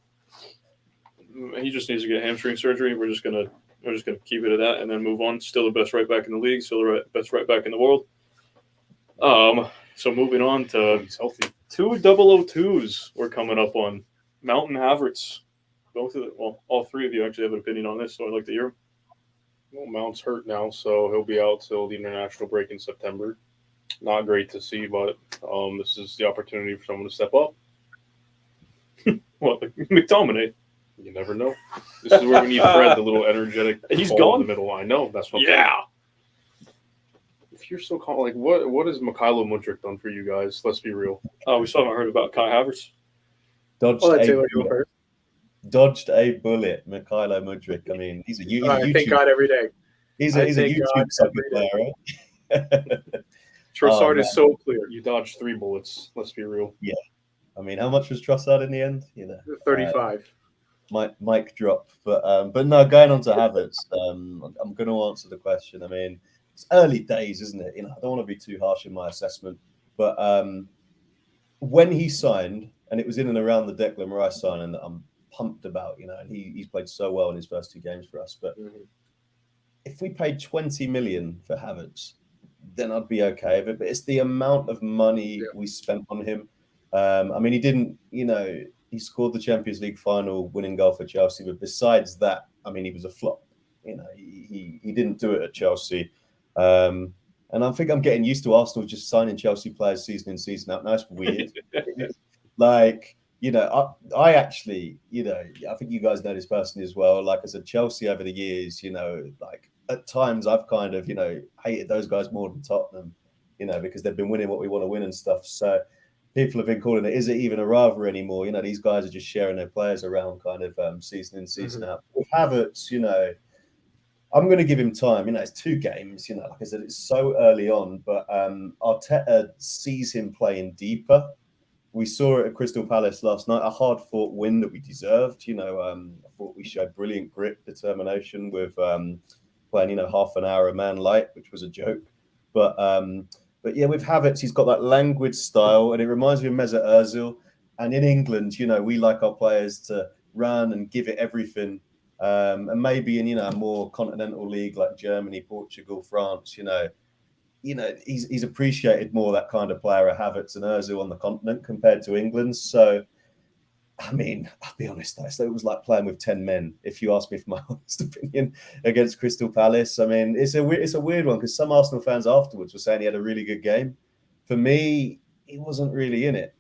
He just needs to get hamstring surgery. We're just gonna keep it at that and then move on. Still the best right back in the league. Still the best right back in the world. So moving on to healthy. 2 002s we're coming up on. Mountain Havertz. All three of you actually have an opinion on this, so I'd like to hear them. Well, Mount's hurt now, so he'll be out till the international break in September. Not great to see, but this is the opportunity for someone to step up. What, McTominay? You never know. This is where we need Fred, the little energetic. He's ball gone? in the middle. I know. That's what. Yeah. If you're so calm, like what has Mykhailo Mudryk done for you guys? Let's be real. We still haven't heard about Kai Havertz. Dodged a bullet, Mykhailo Mudryk. I mean, he's a YouTube. Thank God every day. He's a YouTube soccer player, right? Trossard is so clear. You dodged 3 bullets. Let's be real. Yeah. I mean, how much was Trossard in the end? 35. Mic drop, but no. Going on to Havertz, I'm going to answer the question. I mean, it's early days, isn't it? I don't want to be too harsh in my assessment, but when he signed, and it was in and around the Declan Rice signing that I'm pumped about, and he's played so well in his first 2 games for us. But if we paid 20 million for Havertz, then I'd be okay with it. But it's the amount of money we spent on him. I mean, he didn't, he scored the Champions League final winning goal for Chelsea. But besides that, I mean, he was a flop. He didn't do it at Chelsea. And I think I'm getting used to Arsenal just signing Chelsea players season in, season out. Now it's weird. I actually, I think you guys know this personally as well. Like I said, Chelsea over the years, at times I've kind of, hated those guys more than Tottenham, because they've been winning what we want to win and stuff. So people have been calling it, is it even a rivalry anymore? These guys are just sharing their players around kind of season in, season out. With Havertz, I'm going to give him time. It's 2 games, like I said, it's so early on, but Arteta sees him playing deeper. We saw it at Crystal Palace last night, a hard-fought win that we deserved. I thought we showed brilliant grit, determination with playing, half an hour a man light, which was a joke. But yeah, with Havertz, he's got that languid style, and it reminds me of Mesut Ozil. And in England, we like our players to run and give it everything. And maybe in a more continental league like Germany, Portugal, France, he's appreciated more, that kind of player, Havertz and Ozil on the continent compared to England. So, I mean, I'll be honest, it was like playing with 10 men, if you ask me for my honest opinion, against Crystal Palace. I mean, it's a weird one because some Arsenal fans afterwards were saying he had a really good game. For me, he wasn't really in it.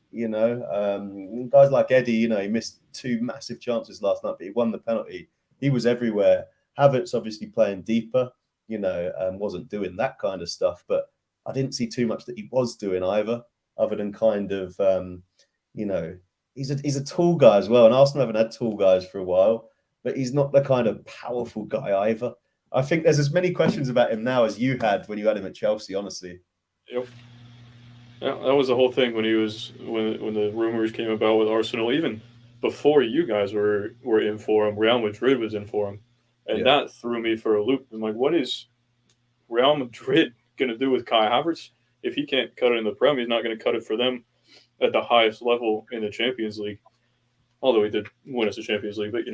Guys like Eddie, he missed 2 massive chances last night, but he won the penalty. He was everywhere. Havertz obviously playing deeper, wasn't doing that kind of stuff, but I didn't see too much that he was doing either, other than kind of, he's a tall guy as well, and Arsenal haven't had tall guys for a while, but he's not the kind of powerful guy either. I think there's as many questions about him now as you had when you had him at Chelsea, honestly. Yep. Yeah, that was the whole thing when the rumors came about with Arsenal. Even before you guys were in for him, Real Madrid was in for him, and that threw me for a loop. I'm like, what is Real Madrid going to do with Kai Havertz if he can't cut it in the Prem? He's not going to cut it for them at the highest level in the Champions League. Although he did win us the Champions League, but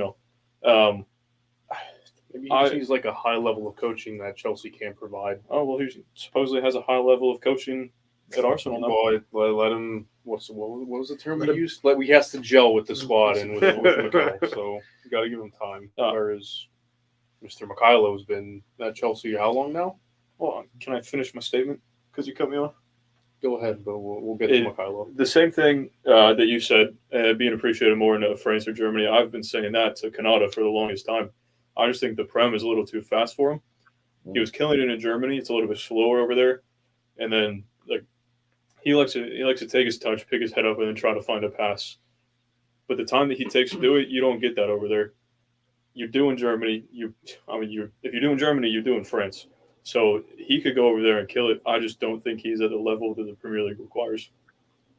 Maybe he just needs like a high level of coaching that Chelsea can't provide. oh well, he supposedly has a high level of coaching at Arsenal now. Well, let him. What was the term he used? He has to gel with the squad and with Miguel. So you got to give him time. Whereas Mr. Mikhailo's been at Chelsea how long now? Well, can I finish my statement? Because you cut me off. Go ahead, but we'll get to Mikhailo. The same thing that you said, being appreciated more in France or Germany. I've been saying that to Cannata for the longest time. I just think the Prem is a little too fast for him. He was killing it in Germany. It's a little bit slower over there, and then he likes to take his touch, pick his head up, and then try to find a pass. But the time that he takes to do it, you don't get that over there. You do in Germany. If you do in Germany, you do in France. So he could go over there and kill it. I just don't think he's at the level that the Premier League requires.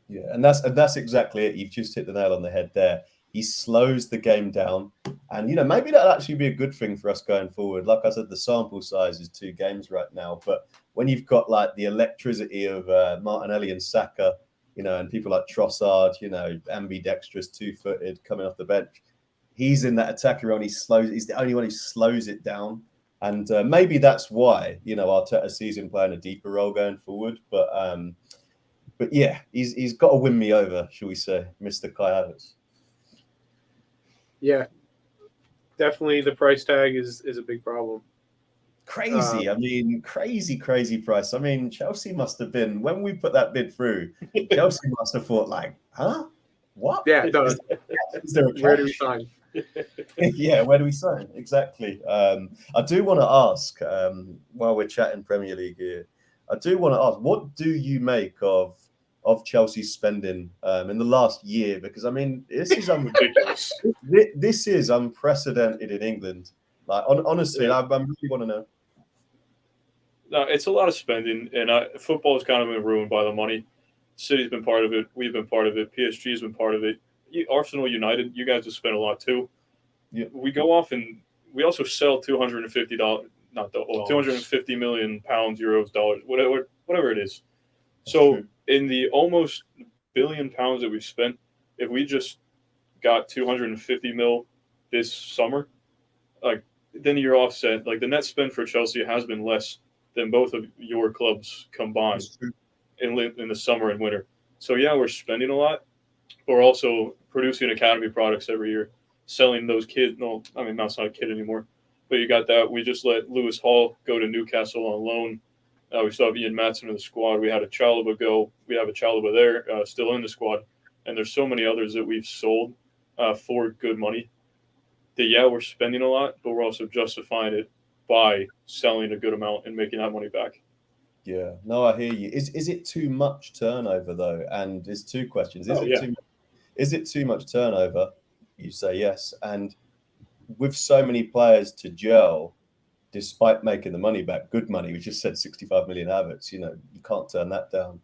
Yeah, and that's exactly it. You've just hit the nail on the head there. He slows the game down, and maybe that'll actually be a good thing for us going forward. Like I said, the sample size is 2 games right now, but when you've got like the electricity of Martinelli and Saka, and people like Trossard, ambidextrous, 2-footed, coming off the bench, he's in that attacker role. He's the only one who slows it down. And maybe that's why, Arteta sees him playing a deeper role going forward. But yeah, he's got to win me over, shall we say, Mr. Kai Havertz. Yeah, definitely the price tag is a big problem. Crazy. Crazy price. Chelsea must have been, when we put that bid through, Chelsea must have thought like, huh? What? Yeah, is there a where do we sign? Yeah, where do we sign? Exactly. I do want to ask, while we're chatting Premier League here, I do want to ask, what do you make of Chelsea's spending in the last year? Because this is ridiculous. This is unprecedented in England. Like, honestly, I really want to know. No, it's a lot of spending, and football has kind of been ruined by the money. City's been part of it. We've been part of it. PSG's been part of it. Arsenal, United, you guys have spent a lot too. Yeah. We go off and we also sell £250 million, euros, dollars, whatever it is. So in the almost £1 billion that we've spent, if we just got 250 mil this summer, then you're offset. The net spend for Chelsea has been less than both of your clubs combined in the summer and winter. So yeah, we're spending a lot. We're also producing academy products every year, selling those kids. No, Matt's not a kid anymore, but you got that. We just let Lewis Hall go to Newcastle on loan. We still have Ian Matson in the squad. We had a Chalobah go. We have a Chalobah there still in the squad. And there's so many others that we've sold for good money that, yeah, we're spending a lot, but we're also justifying it by selling a good amount and making that money back. Yeah, no, I hear you. Is it too much turnover though? And there's 2 questions. Is it too much turnover? You say yes. And with so many players to gel, despite making the money back, good money, we just said 65 million Havertz, you can't turn that down.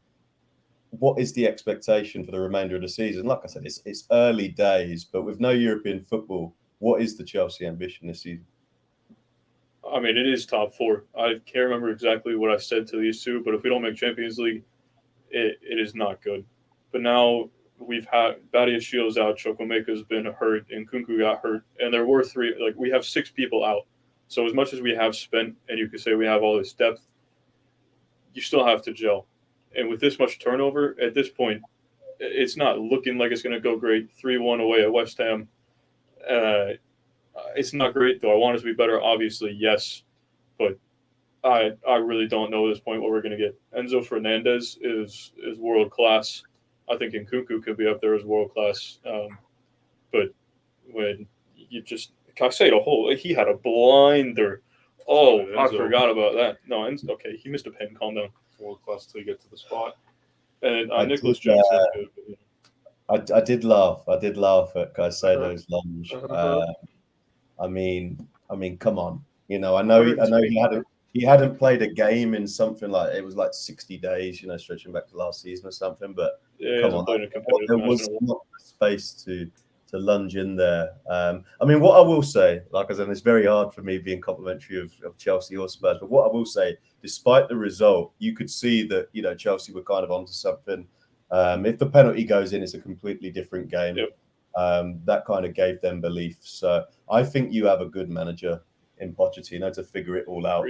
What is the expectation for the remainder of the season? Like I said, it's early days, but with no European football, what is the Chelsea ambition this season? It is top 4. I can't remember exactly what I said to these 2, but if we don't make Champions League, it is not good. But now we've had Badiashiel's out, Chukwuemeka's been hurt, and Kunku got hurt, and there were 3. We have 6 people out. So as much as we have spent, and you could say we have all this depth, you still have to gel. And with this much turnover, at this point, it's not looking like it's going to go great. 3-1 away at West Ham. It's not great, though. I want it to be better, obviously, yes. But I really don't know at this point what we're going to get. Enzo Fernandez is world class. I think Nkunku could be up there as world class. But when you just Caicedo, he had a blinder. Oh, I forgot about that. No, Enzo, okay, he missed a pen. Calm down. World class till you get to the spot. And Nicholas Jackson. I did laugh. I did laugh at Caicedo's lunge. Come on. You know, I know he hadn't played a game in something like, it was like 60 days, you know, stretching back to last season or something. But Yeah, come on, played a competitive there match was in a while. not the space to lunge in there. I mean, what I will say, like I said, it's very hard for me being complimentary of Chelsea or Spurs, but what I will say, despite the result, you could see that, you know, Chelsea were kind of onto something. If the penalty goes in, it's a completely different game. Yep. That kind of gave them belief. So I think you have a good manager in Pochettino to figure it all out.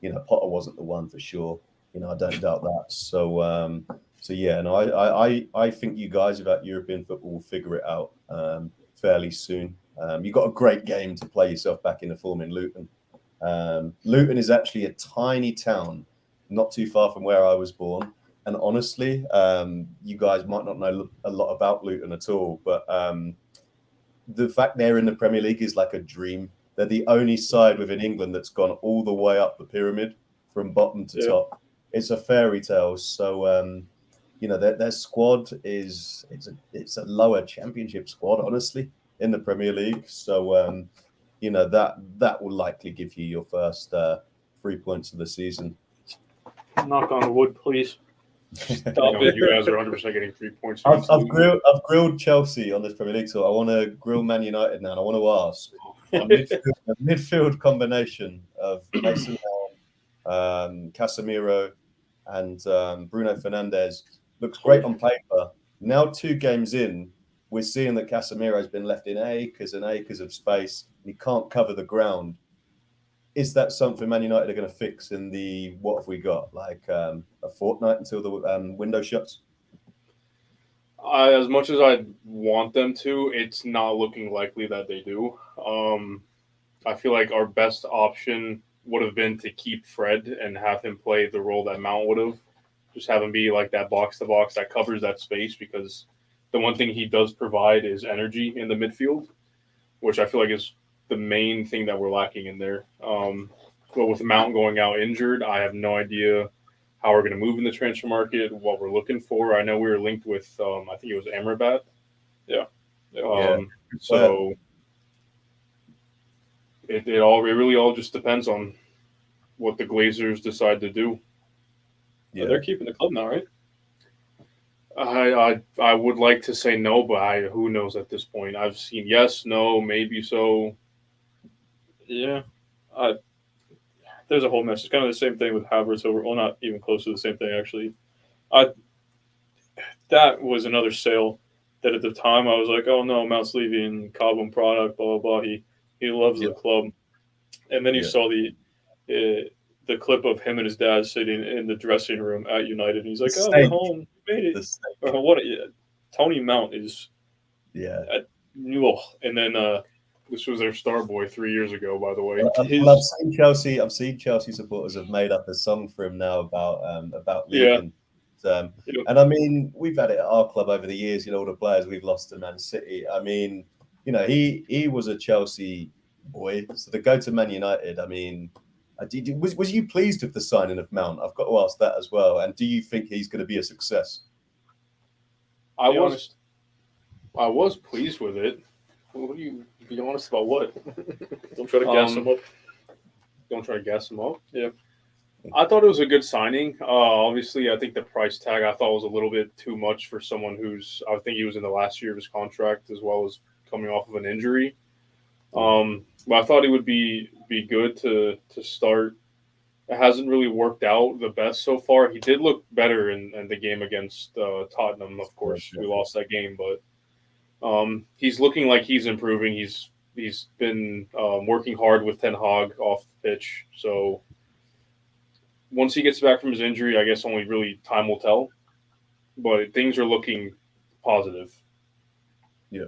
You know, Potter wasn't the one for sure. You know, I don't doubt that. So yeah, and I think you guys about European football will figure it out fairly soon. You got a great game to play yourself back into form in Luton. Luton is actually a tiny town, not too far from where I was born. And honestly, you guys might not know a lot about Luton at all, but the fact they're in the Premier League is like a dream. They're the only side within England that's gone all the way up the pyramid from bottom to top. It's a fairy tale. So, you know, their squad it's a lower championship squad, honestly, in the Premier League. So, you know, that will likely give you your first 3 points of the season. Knock on wood, please. Stop it. You guys are 100% getting 3 points. I've grilled Chelsea on this Premier League, so I want to grill Man United now. And I want to ask a midfield combination of Mason Mount, Casemiro, and Bruno Fernandes looks great on paper. Now 2 games in, we're seeing that Casemiro has been left in acres and acres of space. And he can't cover the ground. Is that something Man United are going to fix in the, what have we got, like a fortnight until the window shuts? As much as I want them to, it's not looking likely that they do. I feel like our best option would have been to keep Fred and have him play the role that Mount would have. Just have him be like that box to box that covers that space, because the one thing he does provide is energy in the midfield, which I feel like is the main thing that we're lacking in there. But with Mount going out injured, I have no idea how we're going to move in the transfer market, what we're looking for. I know we were linked with, I think it was Amrabat. Yeah. So it really all just depends on what the Glazers decide to do. Yeah. They're keeping the club now, right? I would like to say no, but who knows at this point. I've seen yes, no, maybe so. Yeah. There's a whole mess. It's kind of the same thing with Havertz over. Well, not even close to the same thing, actually. That was another sale that at the time I was like, oh no, Mount's leaving, Cobham product, blah blah blah. He loves the club, and then you saw the clip of him and his dad sitting in the dressing room at United, and he's like, oh, we're home, we made it. Tony Mount is and then this was their star boy 3 years ago, by the way. I've seen Chelsea supporters have made up a song for him now about leaving. And I mean, we've had it at our club over the years, you know, all the players we've lost to Man City. I mean, you know, he was a Chelsea boy. So to go to Man United, I mean, was you pleased with the signing of Mount? I've got to ask that as well. And do you think he's going to be a success? I was pleased with it. What do you be honest about? What? Don't try to gas him up. Don't try to gas him up. Yeah. I thought it was a good signing. Obviously, I think the price tag I thought was a little bit too much for someone I think he was in the last year of his contract, as well as coming off of an injury. But I thought it would be good to start. It hasn't really worked out the best so far. He did look better in the game against Tottenham. Of course, we lost that game, but he's looking like he's improving. He's been working hard with Ten Hag off the pitch. So once he gets back from his injury, I guess only really time will tell. But things are looking positive. Yeah.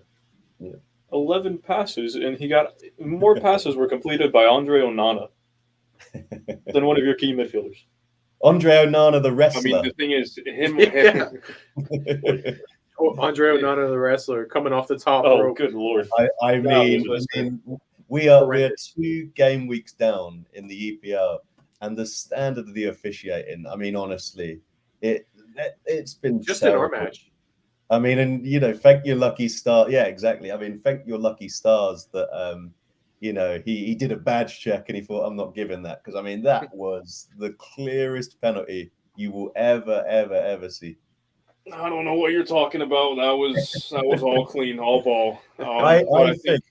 11 passes, and he got more passes were completed by Andre Onana than one of your key midfielders. Andre Onana, the wrestler. I mean, the thing is, Andre Onana, the wrestler, coming off the top rope. Good Lord. I mean, we're 2 game weeks down in the EPL, and the standard of the officiating, I mean, honestly, it's been just terrible. in our match. I mean, and you know, thank your lucky star. Yeah, exactly. I mean, thank your lucky stars that he did a badge check and he thought, I'm not giving that. Because, I mean, that was the clearest penalty you will ever see. I don't know what you're talking about. That was all clean, all ball. I But I think think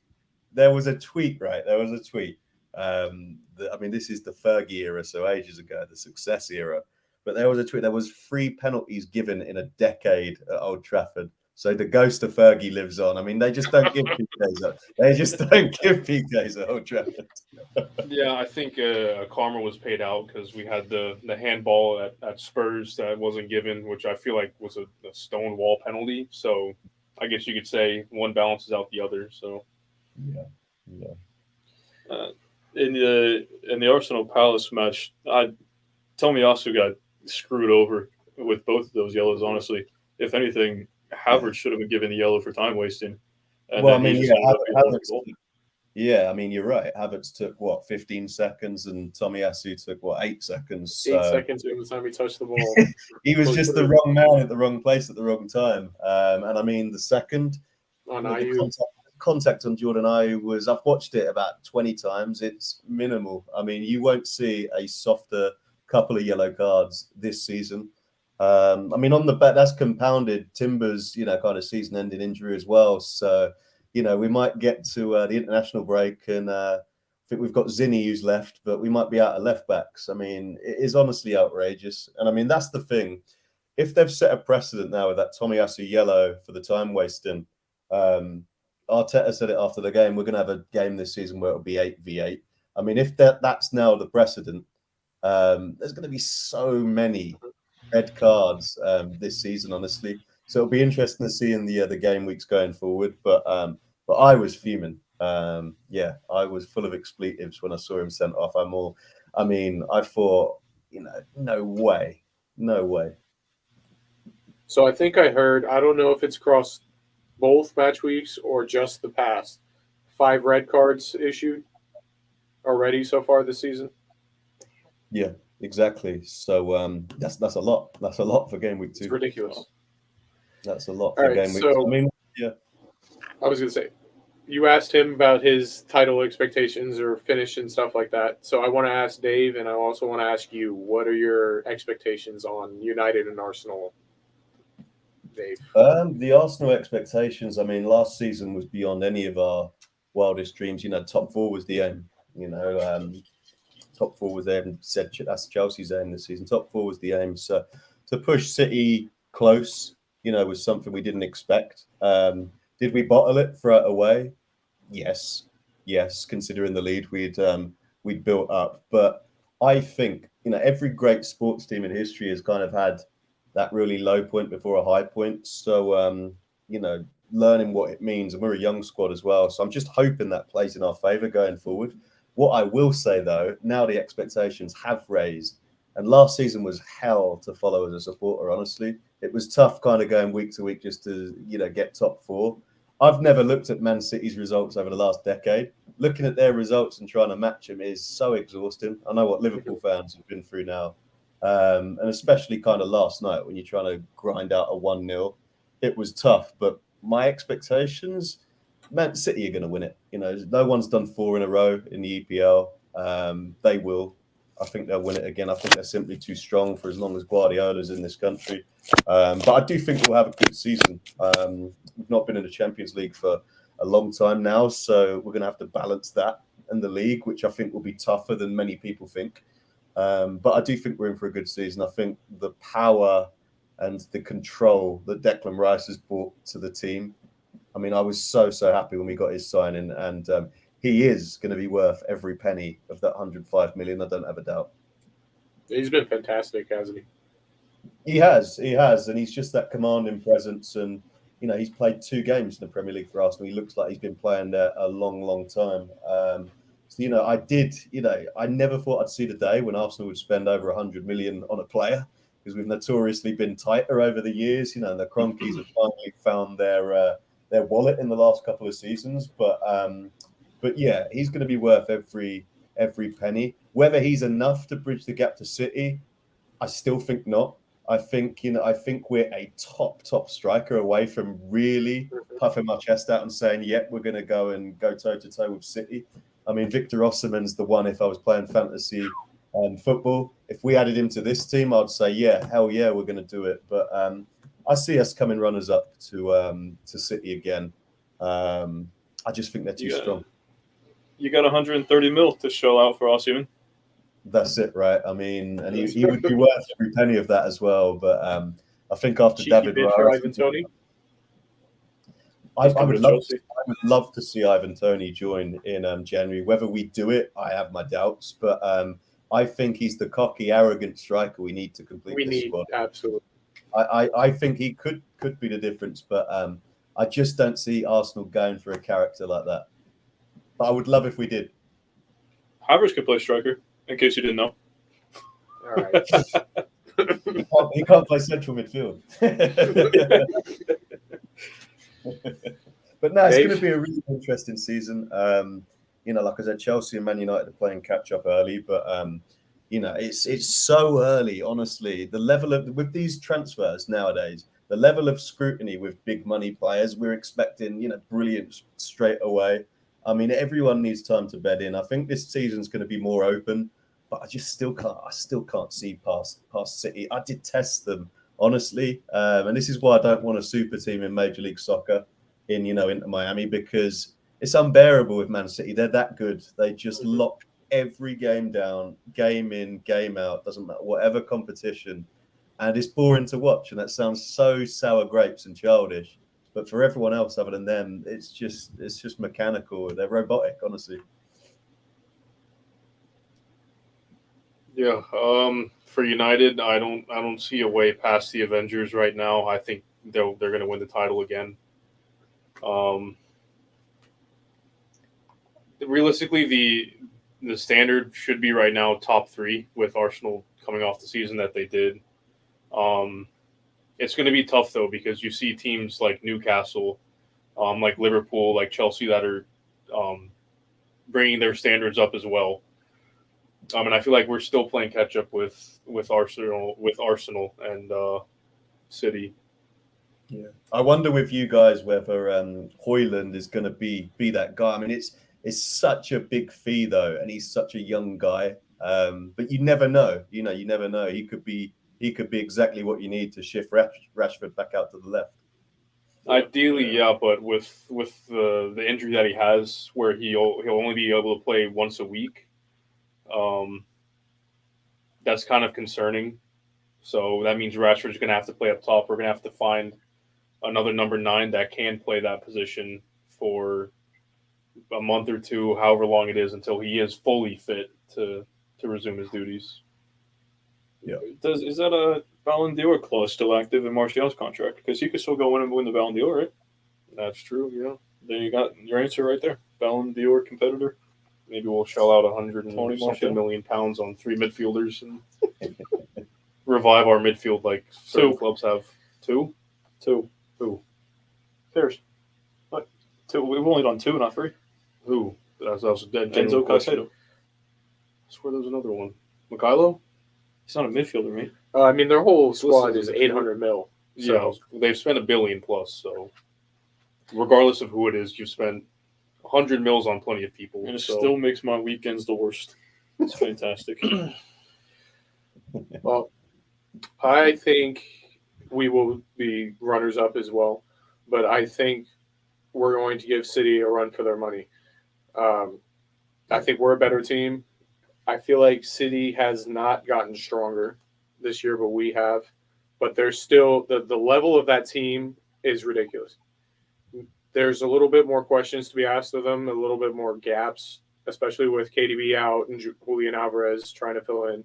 there was a tweet, right? There was a tweet. I mean, this is the Fergie era, so ages ago, the success era. But there was a tweet. There was 3 penalties given in a decade at Old Trafford. So the ghost of Fergie lives on. I mean, they just don't give PKs up. They just don't give PKs at Old Trafford. yeah, I think karma was paid out because we had the handball at Spurs that wasn't given, which I feel like was a stone wall penalty. So I guess you could say one balances out the other. So Yeah. uh, in the Arsenal Palace match, Tomiyasu got screwed over with both of those yellows. Honestly, if anything, Havertz should have been given the yellow for time wasting, and Well, I then he mean, just yeah, ended up being the Havertz. goal. Yeah, I mean, you're right. Havertz took what 15 seconds, and Tomiyasu took what 8 seconds. 8 So seconds from the time he touched the ball. he was just the wrong man at the wrong place at the wrong time. And I mean, the second, On the IU. contact on Jordan Ayew was, I've watched it about 20 times. It's minimal. I mean, you won't see a softer couple of yellow cards this season. I mean, on the bet, that's compounded Timber's, kind of season-ending injury as well. So, we might get to the international break, and I think we've got Zinni who's left, but we might be out of left backs. I mean, it is honestly outrageous. And I mean, that's the thing. If they've set a precedent now with that Tomiyasu yellow for the time wasting, Arteta said it after the game, we're going to have a game this season where it'll be 8v8. I mean, if that's now the precedent, there's going to be so many red cards this season, honestly. So it'll be interesting to see in the game weeks going forward. But I was fuming. I was full of expletives when I saw him sent off. I thought, no way. So I think I heard, I don't know if it's across both match weeks or just the past, 5 red cards issued already so far this season. Yeah, exactly. So that's a lot. That's a lot for game week 2. It's ridiculous. That's a lot All for right, game week. so I mean, yeah. I was going to say, you asked him about his title expectations or finish and stuff like that. So I want to ask Dave, and I also want to ask you, what are your expectations on United and Arsenal, Dave? The Arsenal expectations, I mean, last season was beyond any of our wildest dreams. Top 4 was the aim. Top 4 was there, and said that's Chelsea's aim this season. Top 4 was the aim. So to push City close, was something we didn't expect. Did we bottle it for away? Yes. Considering the lead we'd built up, but I think every great sports team in history has kind of had that really low point before a high point. So learning what it means, and we're a young squad as well. So I'm just hoping that plays in our favour going forward. What I will say though, now the expectations have raised, and last season was hell to follow as a supporter. Honestly, it was tough, kind of going week to week just to get top 4. I've never looked at Man City's results over the last decade. Looking at their results and trying to match them is so exhausting. I know what Liverpool fans have been through now. And especially kind of last night when you're trying to grind out a 1-0. It was tough, but my expectations, Man City are going to win it. No one's done 4 in a row in the EPL. They will. I think they'll win it again. I think they're simply too strong for as long as Guardiola's in this country. But I do think we'll have a good season. We've not been in the Champions League for a long time now, so we're going to have to balance that and the league, which I think will be tougher than many people think. But I do think we're in for a good season. I think the power and the control that Declan Rice has brought to the team. I mean, I was so happy when we got his signing, and he is going to be worth every penny of that 105 million. I don't have a doubt. He's been fantastic, hasn't he? He has, and he's just that commanding presence. And he's played 2 games in the Premier League for Arsenal. He looks like he's been playing there a long time. I never thought I'd see the day when Arsenal would spend over 100 million on a player, because we've notoriously been tighter over the years. The Cronkies have finally found their wallet in the last couple of seasons. But yeah, he's going to be worth every penny. Whether he's enough to bridge the gap to City, I still think not. I think we're a top striker away from really puffing our chest out and saying, "Yep, we're going to go toe to toe with City." I mean, Victor Osimhen's the one. If I was playing fantasy football, if we added him to this team, I'd say, yeah, hell yeah, we're going to do it. But I see us coming runners up to City again. I just think they're too strong. You got 130 mil to shell out for Osimhen. That's it, right? I mean, and he would be worth every penny of that as well. But I think after Cheeky David bid for Raya, Ivan Toney. I would love to see Ivan Toney join in January. Whether we do it, I have my doubts. But I think he's the cocky, arrogant striker we need to complete this squad. Absolutely. I think he could be the difference, but I just don't see Arsenal going for a character like that. But I would love if we did. Havertz could play striker, in case you didn't know. All right. He can't play central midfield. But no, it's going to be a really interesting season. Like I said, Chelsea and Man United are playing catch up early, but it's so early. Honestly, the level of with these transfers nowadays, the level of scrutiny with big money players, we're expecting brilliance straight away. I mean, everyone needs time to bed in. I think this season's going to be more open, but I still can't see past City. I detest them, honestly, and this is why I don't want a super team in Major League Soccer into Miami, because it's unbearable with Man City. They're that good. They just lock every game down, game in, game out. Doesn't matter whatever competition, and it's boring to watch. And that sounds so sour grapes and childish. But for everyone else other than them, it's just mechanical. They're robotic, honestly. Yeah. For United, I don't see a way past the Avengers right now. I think they're going to win the title again. Realistically, the standard should be right now top 3 with Arsenal coming off the season that they did. It's going to be tough, though, because you see teams like Newcastle, like Liverpool, like Chelsea that are bringing their standards up as well. And I feel like we're still playing catch up with Arsenal and City. Yeah, I wonder with you guys whether Højlund is going to be that guy. I mean, it's such a big fee though, and he's such a young guy. But you never know. You never know. He could be exactly what you need to shift Rashford back out to the left. Ideally, yeah, but with the injury that he has, where he'll only be able to play once a week, that's kind of concerning. So that means Rashford's going to have to play up top. We're going to have to find another number 9 that can play that position for a month or two, however long it is, until he is fully fit to resume his duties. Yeah. Is that a Ballon d'Or clause still active in Martial's contract? Because he could still go in and win the Ballon d'Or, right? That's true, yeah. Then you got your answer right there. Ballon d'Or competitor. Maybe we'll shell out 100 million pounds on 3 midfielders and revive our midfield like certain clubs have. Two. Who? Cares? What? 2. We've only done 2, not 3. Who? That was dead. Enzo Caicedo. I swear there was another one. Mikhailo? He's not a midfielder, mate. I mean, their whole squad is 800 mil. So yeah, they've spent $1 billion plus. So regardless of who it is, you've spent 100 mils on plenty of people, and it still makes my weekends the worst. It's fantastic. Well, I think we will be runners up as well, but I think we're going to give City a run for their money. I think we're a better team. I feel like City has not gotten stronger this year, but we have. But there's still the level of that team is ridiculous. There's a little bit more questions to be asked of them, a little bit more gaps, especially with KDB out and Julian Alvarez trying to fill in.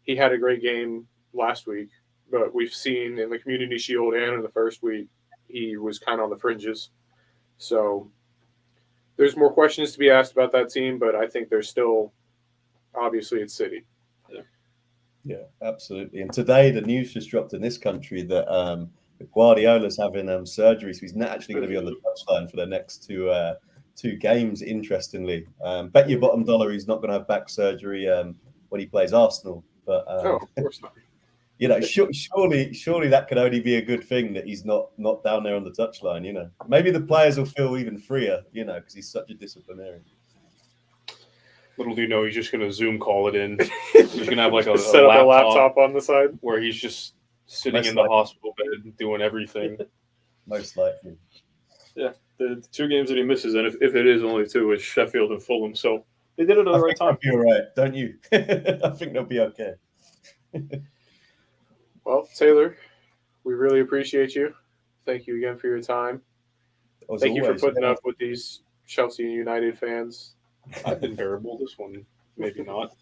He had a great game last week, but we've seen in the Community Shield and in the first week, he was kind of on the fringes. So there's more questions to be asked about that team, but I think there's still, obviously, it's City. Yeah, absolutely. And today the news just dropped in this country that Guardiola's having surgery, so he's not actually going to be on the touchline for the next two games. Interestingly, bet your bottom dollar he's not going to have back surgery when he plays Arsenal. But of course not. Surely that could only be a good thing that he's not down there on the touchline. Maybe the players will feel even freer. Because he's such a disciplinarian. Little do you know, he's just going to Zoom call it in. He's going to have like a set up a laptop laptop on the side. where he's just sitting Most in the likely. hospital bed doing everything. Most likely. The 2 games that he misses, and if it is only 2, is Sheffield and Fulham. So they did it at the right time. You're right, don't you? I think they'll be okay. Well, Taylor, we really appreciate you. Thank you again for your time. As Thank you for always, putting yeah. up with these Chelsea and United fans. I've been bearable. This one, maybe not.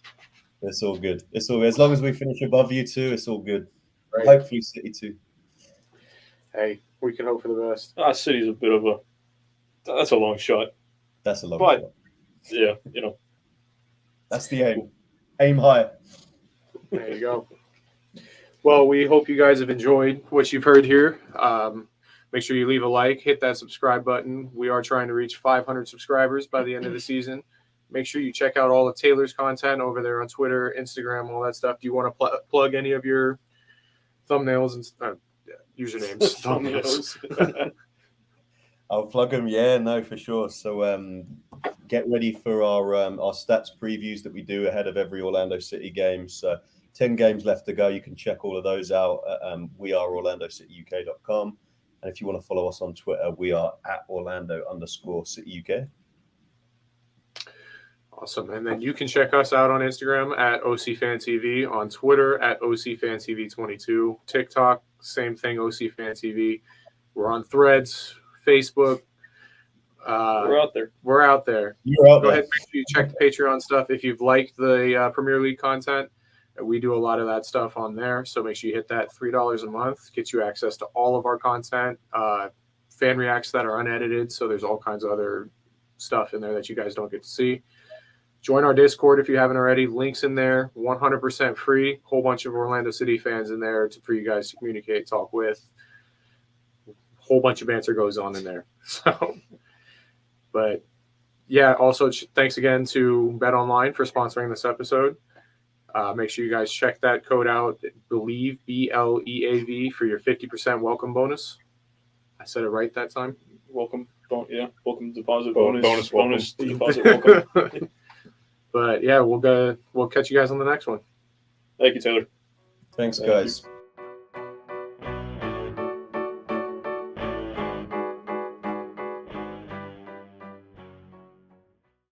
It's all good. It's all as long as we finish above you two, it's all good. Right. Hopefully, City too. Hey, we can hope for the best. City's a bit of a. That's a long shot. That's a long But- shot. Yeah, you know. That's the aim. Aim high. There you go. Well, we hope you guys have enjoyed what you've heard here. Make sure you leave a like, hit that subscribe button. We are trying to reach 500 subscribers by the end of the season. Make sure you check out all of Taylor's content over there on Twitter, Instagram, all that stuff. Do you want to plug any of your thumbnails and usernames? Thumbnails. I'll plug them. Yeah, no, for sure. So get ready for our stats previews that we do ahead of every Orlando City game. So 10 games left to go. You can check all of those out at weareorlandocityuk.com. And if you want to follow us on Twitter, we are at Orlando_CityUK. Awesome. And then you can check us out on Instagram at OCFanTV, on Twitter at OCFanTV22, TikTok, same thing, OCFanTV. We're on Threads, Facebook. We're out there. We're out there. You're out Go there. ahead, make sure you check the Patreon stuff. If you've liked the Premier League content, we do a lot of that stuff on there. So make sure you hit that $3 a month. Gets you access to all of our content, fan reacts that are unedited. So there's all kinds of other stuff in there that you guys don't get to see. Join our Discord if you haven't already. Links in there, 100% free. Whole bunch of Orlando City fans in there for you guys to communicate, talk with. Whole bunch of banter goes on in there. So, but yeah, also thanks again to Bet Online for sponsoring this episode. Make sure you guys check that code out. Believe, BLEAV, for your 50% welcome bonus. I said it right that time. Welcome. Welcome deposit Bonus bonus deposit welcome. But yeah, we'll catch you guys on the next one. Thank you, Taylor. Thanks, Thank you. guys.